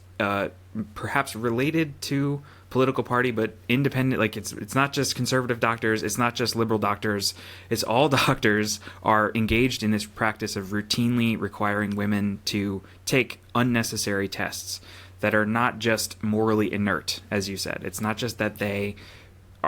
perhaps related to political party, but independent, like it's not just conservative doctors, it's not just liberal doctors, it's all doctors are engaged in this practice of routinely requiring women to take unnecessary tests that are not just morally inert, as you said. It's not just that they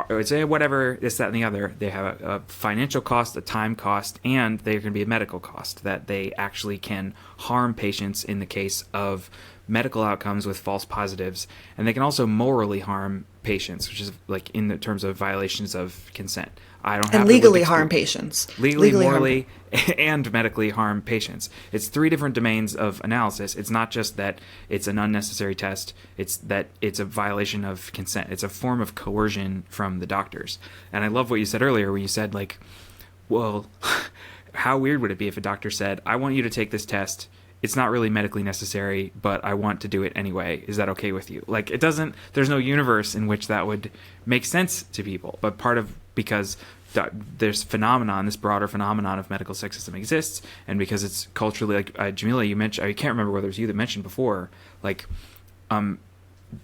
would say whatever, this, that, and the other. They have a financial cost, a time cost, and there can be a medical cost, that they actually can harm patients in the case of medical outcomes with false positives, and they can also morally harm patients, which is like in the terms of violations of consent. I don't have and legally harm patients. Legally, morally, and medically harm patients. It's 3 different domains of analysis. It's not just that it's an unnecessary test. It's that it's a violation of consent. It's a form of coercion from the doctors. And I love what you said earlier when you said, like, well, how weird would it be if a doctor said, I want you to take this test. It's not really medically necessary, but I want to do it anyway. Is that okay with you? Like, it doesn't, there's no universe in which that would make sense to people. But because there's this broader phenomenon of medical sexism exists, and because it's culturally, like Jameelah, you mentioned, I can't remember whether it was you that mentioned before, like,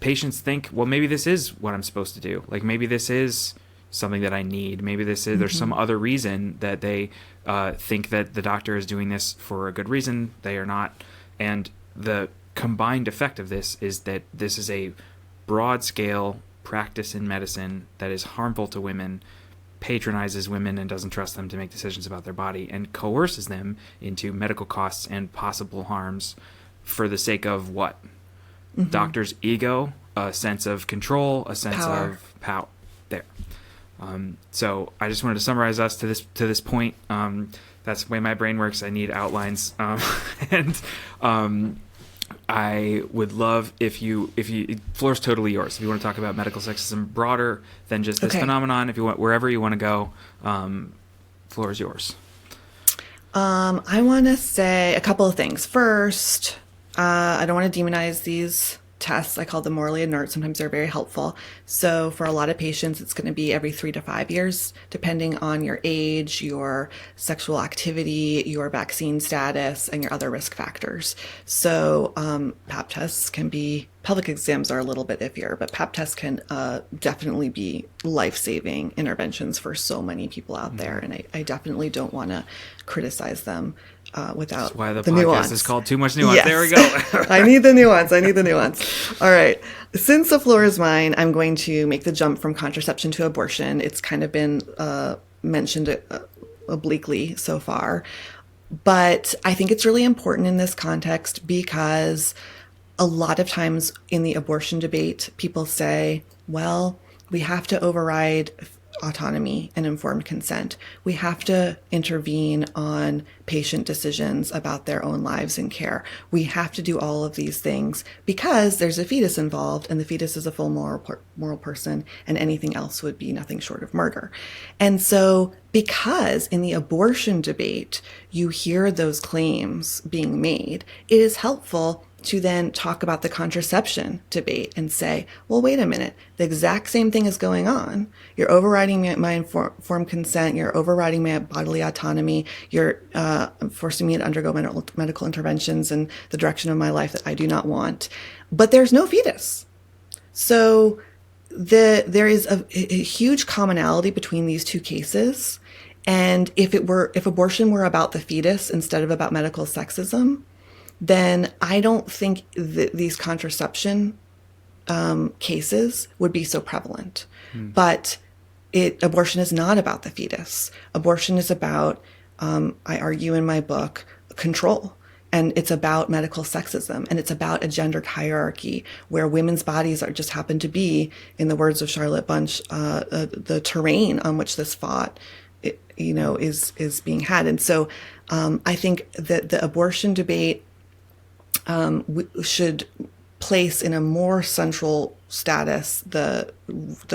patients think, well, maybe this is what I'm supposed to do. Like, maybe this is something that I need. Maybe there's some other reason that they think that the doctor is doing this for a good reason. They are not. And the combined effect of this is that this is a broad scale practice in medicine that is harmful to women, patronizes women and doesn't trust them to make decisions about their body, and coerces them into medical costs and possible harms for the sake of what? Doctor's ego, a sense of control, a sense of power. There. So I just wanted to summarize us to this point. That's the way my brain works. I need outlines, and I would love if you floor's totally yours. If you want to talk about medical sexism broader than just this phenomenon, if you want, wherever you want to go, floor is yours. I want to say a couple of things. First, I don't want to demonize these tests. I call them morally inert. Sometimes they're very helpful. So for a lot of patients, it's going to be every 3 to 5 years, depending on your age, your sexual activity, your vaccine status, and your other risk factors. So pap tests can be, pelvic exams are a little bit iffier, but pap tests can definitely be life-saving interventions for so many people out there. And I definitely don't want to criticize them without That's why the podcast nuance. is called Too Much Nuance. Yes. There we go. I need the nuance. All right. Since the floor is mine, I'm going to make the jump from contraception to abortion. It's kind of been mentioned obliquely so far. But I think it's really important in this context because a lot of times in the abortion debate, people say, well, we have to override autonomy and informed consent. We have to intervene on patient decisions about their own lives and care. We have to do all of these things because there's a fetus involved, and the fetus is a full moral person, and anything else would be nothing short of murder. And so because in the abortion debate, you hear those claims being made, it is helpful to then talk about the contraception debate and say, well, wait a minute, the exact same thing is going on. You're overriding my informed consent. You're overriding my bodily autonomy. You're forcing me to undergo medical interventions in the direction of my life that I do not want. But there's no fetus. So there is a huge commonality between these two cases. And if abortion were about the fetus instead of about medical sexism, then I don't think that these contraception cases would be so prevalent. But abortion is not about the fetus. Abortion is about, I argue in my book, control. And it's about medical sexism, and it's about a gendered hierarchy where women's bodies just happen to be, in the words of Charlotte Bunch, the terrain on which this fought, is being had. And so I think that the abortion debate should place in a more central status the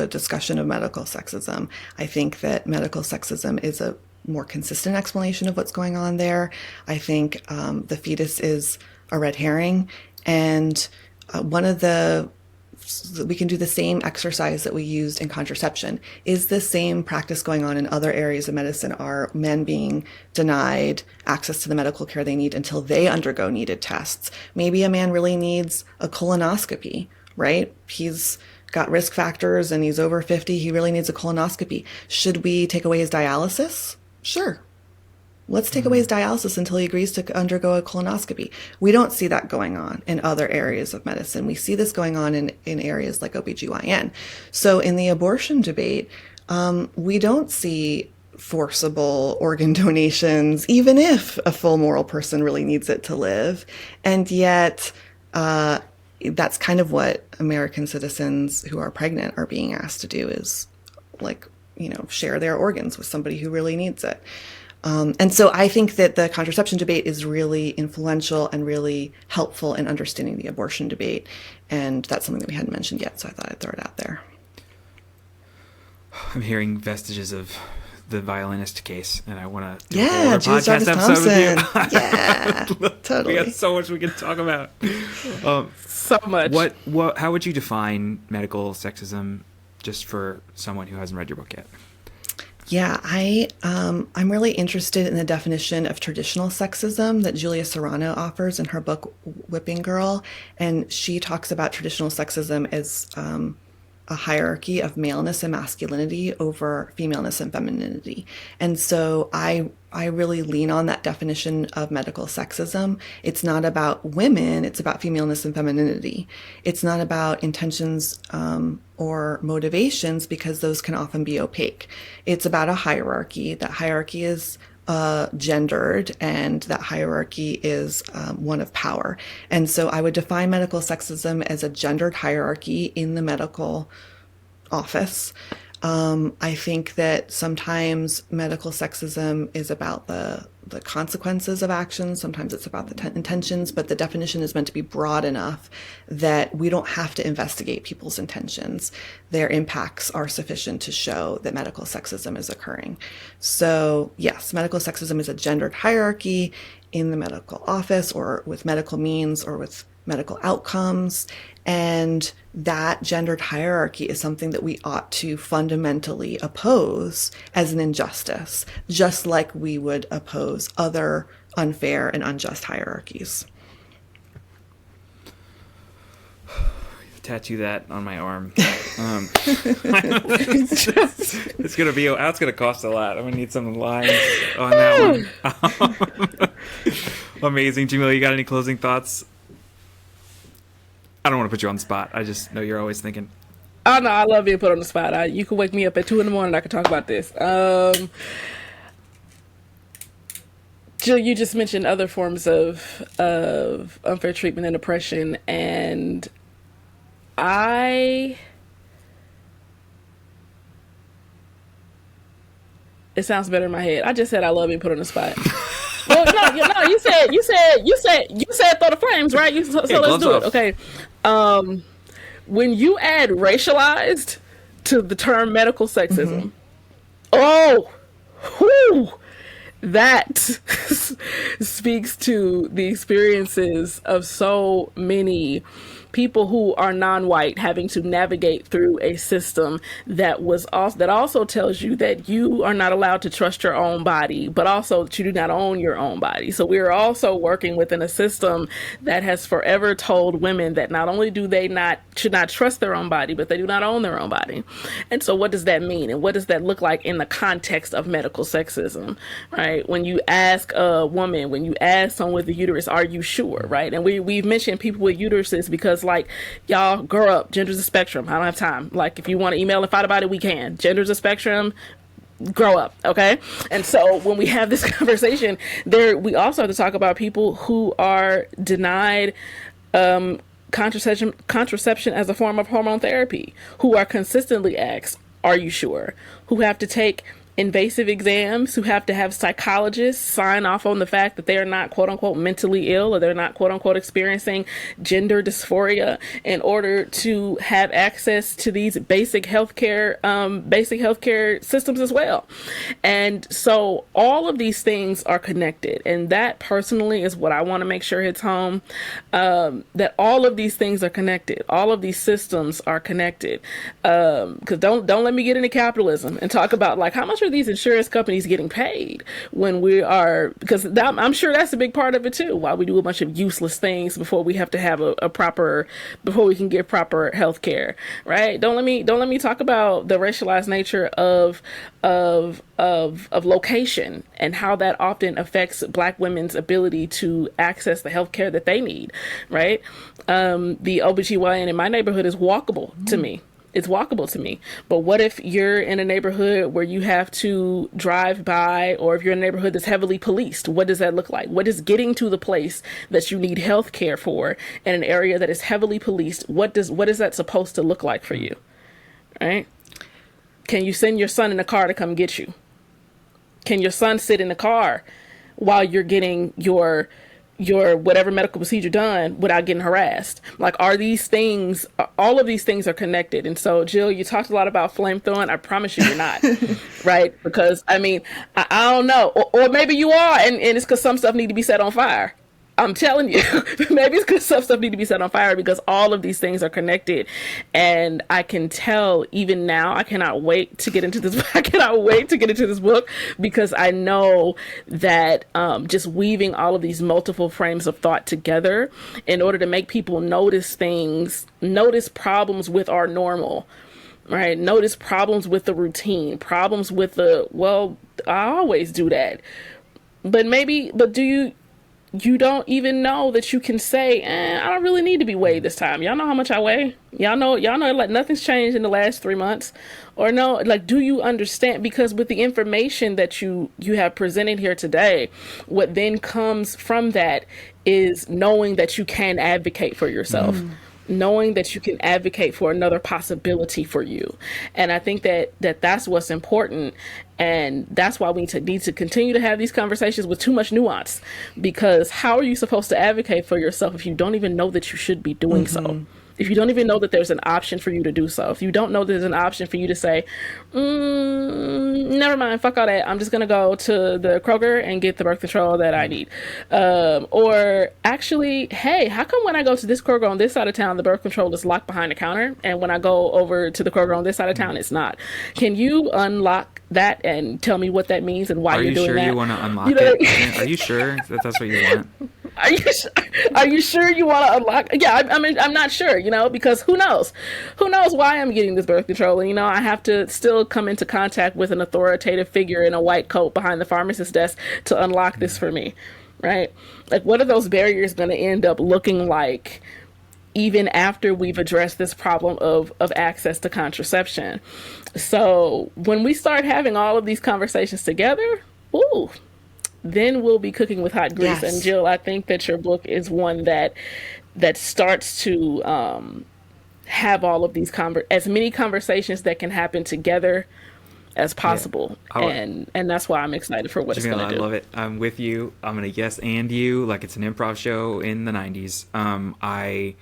discussion of medical sexism. I think that medical sexism is a more consistent explanation of what's going on there. I think the fetus is a red herring, and we can do the same exercise that we used in contraception. Is the same practice going on in other areas of medicine? Are men being denied access to the medical care they need until they undergo needed tests? Maybe a man really needs a colonoscopy, right? He's got risk factors and he's over 50. He really needs a colonoscopy. Should we take away his dialysis? Sure. Let's take away his dialysis until he agrees to undergo a colonoscopy. We don't see that going on in other areas of medicine. We see this going on in areas like OBGYN. So in the abortion debate, we don't see forcible organ donations, even if a full moral person really needs it to live. And yet, that's kind of what American citizens who are pregnant are being asked to do, is share their organs with somebody who really needs it. And so I think that the contraception debate is really influential and really helpful in understanding the abortion debate. And that's something that we hadn't mentioned yet, so I thought I'd throw it out there. I'm hearing vestiges of the violinist case, and I want to do a podcast episode with you. Yeah, totally. We got so much we can talk about. So much. How would you define medical sexism, just for someone who hasn't read your book yet? Yeah, I'm really interested in the definition of traditional sexism that Julia Serrano offers in her book Whipping Girl, and she talks about traditional sexism as a hierarchy of maleness and masculinity over femaleness and femininity. And so I really lean on that definition of medical sexism. It's not about women, it's about femaleness and femininity. It's not about intentions or motivations, because those can often be opaque. It's about a hierarchy. That hierarchy is gendered, and that hierarchy is one of power. And so I would define medical sexism as a gendered hierarchy in the medical office. I think that sometimes medical sexism is about the consequences of actions. Sometimes it's about the intentions, but the definition is meant to be broad enough that we don't have to investigate people's intentions. Their impacts are sufficient to show that medical sexism is occurring. So yes, medical sexism is a gendered hierarchy in the medical office, or with medical means, or with medical outcomes. And that gendered hierarchy is something that we ought to fundamentally oppose as an injustice, just like we would oppose other unfair and unjust hierarchies. Tattoo that on my arm. It's gonna cost a lot. I'm gonna need some lines on that one. Amazing. Jameelah, you got any closing thoughts? I don't want to put you on the spot. I just know you're always thinking. Oh no, I love being put on the spot. You can wake me up at 2 a.m. and I can talk about this. Jill, you just mentioned other forms of unfair treatment and oppression, and it sounds better in my head. I just said I love being put on the spot. Well, no, you said throw the flames, right? So let's do it. Okay. When you add racialized to the term medical sexism, that speaks to the experiences of so many people who are non-white having to navigate through a system that also tells you that you are not allowed to trust your own body, but also that you do not own your own body. So we're also working within a system that has forever told women that not only should not trust their own body, but they do not own their own body. And so what does that mean? And what does that look like in the context of medical sexism, right? When you ask a woman, when you ask someone with a uterus, are you sure, right? And we've mentioned people with uteruses because, like, y'all grow up. Gender's a spectrum. I don't have time. Like, if you want to email and fight about it, we can. Gender's a spectrum. Grow up, okay? And so when we have this conversation, we also have to talk about people who are denied contraception as a form of hormone therapy, who are consistently asked, are you sure? Who have to take invasive exams, who have to have psychologists sign off on the fact that they are not quote unquote mentally ill, or they're not quote unquote experiencing gender dysphoria, in order to have access to these basic healthcare systems as well. And so all of these things are connected, and that personally is what I want to make sure hits home, that all of these things are connected. All of these systems are connected. Because don't let me get into capitalism and talk about, like, how much are these insurance companies getting paid when because I'm sure that's a big part of it too, why we do a bunch of useless things before we have to have before we can get proper health care, right? Don't let me talk about the racialized nature of location and how that often affects Black women's ability to access the health care that they need, right? The OBGYN in my neighborhood is walkable to me. It's walkable to me. But what if you're in a neighborhood where you have to drive by, or if you're in a neighborhood that's heavily policed? What does that look like? What is getting to the place that you need health care for in an area that is heavily policed? What is that supposed to look like for you? Right? Can you send your son in a car to come get you? Can your son sit in the car while you're getting your whatever medical procedure done without getting harassed? Like, all of these things are connected. And so, Jill, you talked a lot about flame throwing. I promise you, you're not, right? Because, I mean, I don't know. Or maybe you are, and it's because some stuff need to be set on fire. I'm telling you, maybe it's because some stuff need to be set on fire, because all of these things are connected. And I can tell even now, I cannot wait to get into this. I cannot wait to get into this book, because I know that just weaving all of these multiple frames of thought together in order to make people notice problems with our normal, right? Notice problems with the routine, problems with the, well, I always do that. But you don't even know that you can say, I don't really need to be weighed this time. Y'all know how much I weigh? Y'all know, like, nothing's changed in the last 3 months. Or no, like, do you understand? Because with the information that you have presented here today, what then comes from that is knowing that you can advocate for yourself. Knowing that you can advocate for another possibility for you. And I think that's what's important. And that's why we need to continue to have these conversations with too much nuance, because how are you supposed to advocate for yourself if you don't even know that you should be doing so? If you don't even know that there's an option for you to do so, if you don't know there's an option for you to say, never mind, fuck all that, I'm just going to go to the Kroger and get the birth control that I need. Or actually, hey, how come when I go to this Kroger on this side of town, the birth control is locked behind the counter, and when I go over to the Kroger on this side of town, it's not? Can you unlock that and tell me what that means and why you're doing that? Are you sure you want to unlock it? Are you sure that that's what you want? Are you sure you want to unlock? Yeah, I mean, I'm not sure, because who knows? Who knows why I'm getting this birth control? And, I have to still come into contact with an authoritative figure in a white coat behind the pharmacist's desk to unlock this for me, right? Like, what are those barriers going to end up looking like even after we've addressed this problem of access to contraception? So when we start having all of these conversations together, then we'll be cooking with hot grease. Yes. And Jill, I think that your book is one that starts to have all of these as many conversations that can happen together as possible. Yeah. And that's why I'm excited for what it's going to do. I love it. I'm with you. I'm going to yes and you, like it's an improv show in the 90s.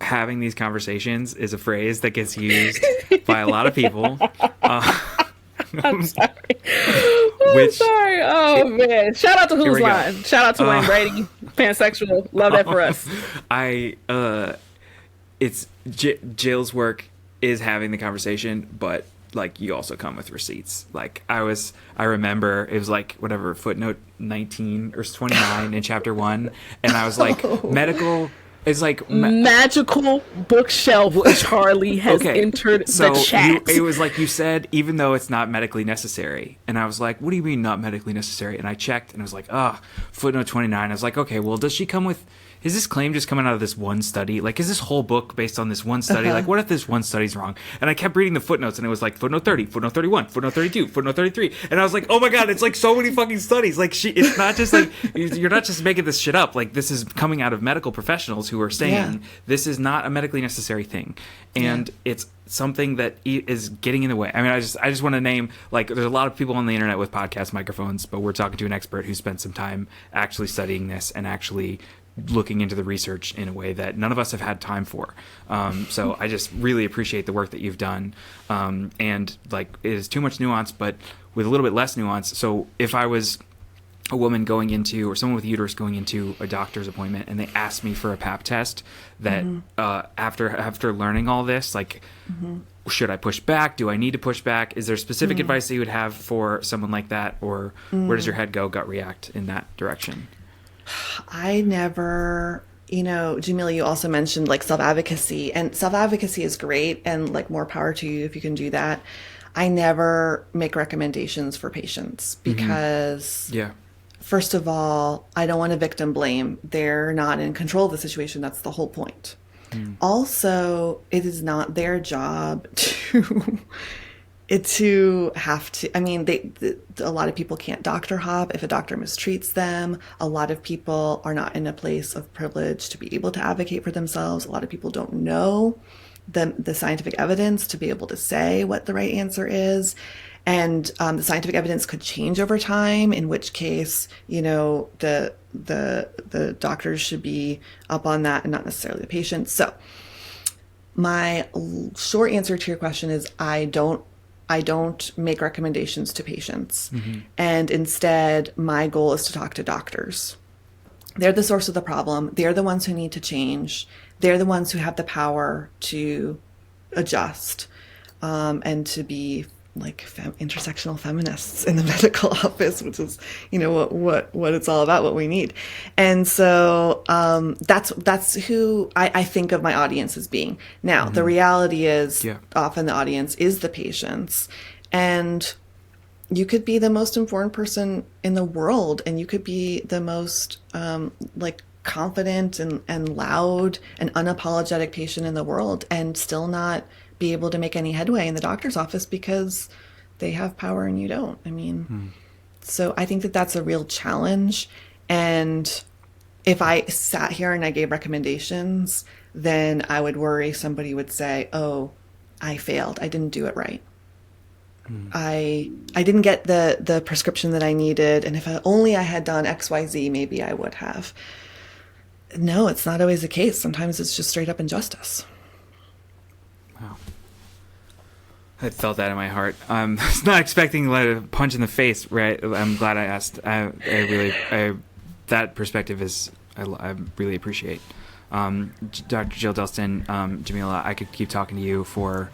Having these conversations is a phrase that gets used by a lot of people. I'm sorry. I'm sorry. Oh, man. Shout out to Who's Line. Shout out to Wayne Brady. Pansexual. Love that for us. It's Jill's work is having the conversation, but like you also come with receipts. Like I remember it was like whatever footnote 19 or 29 in chapter 1, and I was like medical. It's like magical bookshelf. Charlie has entered the chat. It was like you said, even though it's not medically necessary. And I was like, what do you mean not medically necessary? And I checked and I was like, footnote 29. I was like, okay, well, does she come with, is this claim just coming out of this one study? Like, is this whole book based on this one study? Like, what if this one study's wrong? And I kept reading the footnotes and it was like footnote 30, footnote 31, footnote 32, footnote 33. And I was like, oh my God, it's like so many fucking studies. Like it's not just like, you're not just making this shit up. Like this is coming out of medical professionals who are saying this is not a medically necessary thing. And it's something that is getting in the way. I mean, I just want to name, like, there's a lot of people on the internet with podcast microphones, but we're talking to an expert who spent some time actually studying this and actually looking into the research in a way that none of us have had time for. So I just really appreciate the work that you've done. And like, it is too much nuance, but with a little bit less nuance. So if I was a woman going into, or someone with a uterus going into a doctor's appointment and they asked me for a pap test, that after learning all this, like, should I push back? Do I need to push back? Is there specific advice that you would have for someone like that? Or where does your head go, gut react in that direction? I never, Jameelah, you also mentioned like self-advocacy, and self-advocacy is great and like more power to you if you can do that. I never make recommendations for patients because first of all, I don't want to victim blame. They're not in control of the situation. That's the whole point. Also, it is not their job to have to, I mean, a lot of people can't doctor hop if a doctor mistreats them. A lot of people are not in a place of privilege to be able to advocate for themselves. A lot of people don't know the scientific evidence to be able to say what the right answer is. And the scientific evidence could change over time, in which case, the doctors should be up on that and not necessarily the patient. So my short answer to your question is I don't make recommendations to patients. And instead, my goal is to talk to doctors. They're the source of the problem. They're the ones who need to change. They're the ones who have the power to adjust and to be, like intersectional feminists in the medical office, which is, you know, what it's all about, what we need. And so that's who I think of my audience as being. Now, the reality is often the audience is the patients, and you could be the most informed person in the world, and you could be the most like confident and loud and unapologetic patient in the world, and still not be able to make any headway in the doctor's office because they have power and you don't. I mean, so I think that that's a real challenge. And if I sat here and I gave recommendations, then I would worry somebody would say, oh, I failed. I didn't do it right. I didn't get the prescription that I needed. And if only I had done XYZ, maybe I would have. No, it's not always the case. Sometimes it's just straight up injustice. Wow. I felt that in my heart. I was not expecting a punch in the face, right? I'm glad I asked. That perspective is, I really appreciate. Dr. Jill Delston, Jameelah, I could keep talking to you for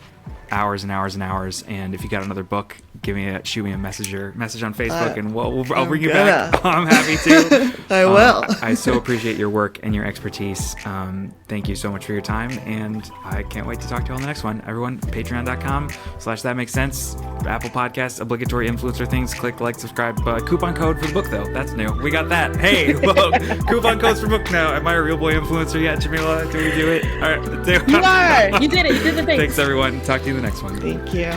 hours and hours and hours. And if you got another book, shoot me a message on Facebook, and I'll bring you back. I'm happy to. I will. I so appreciate your work and your expertise. Thank you so much for your time, and I can't wait to talk to you on the next one. Everyone, patreon.com/thatmakessense, Apple Podcasts, obligatory influencer things. Click, like, subscribe. Coupon code for the book, though. That's new. We got that. Hey, well, coupon codes for book now. Am I a real boy influencer yet, Jameelah? Did we do it? All right. You are. You did it. You did the thing. Thanks, everyone. Talk to you in the next one. Thank you.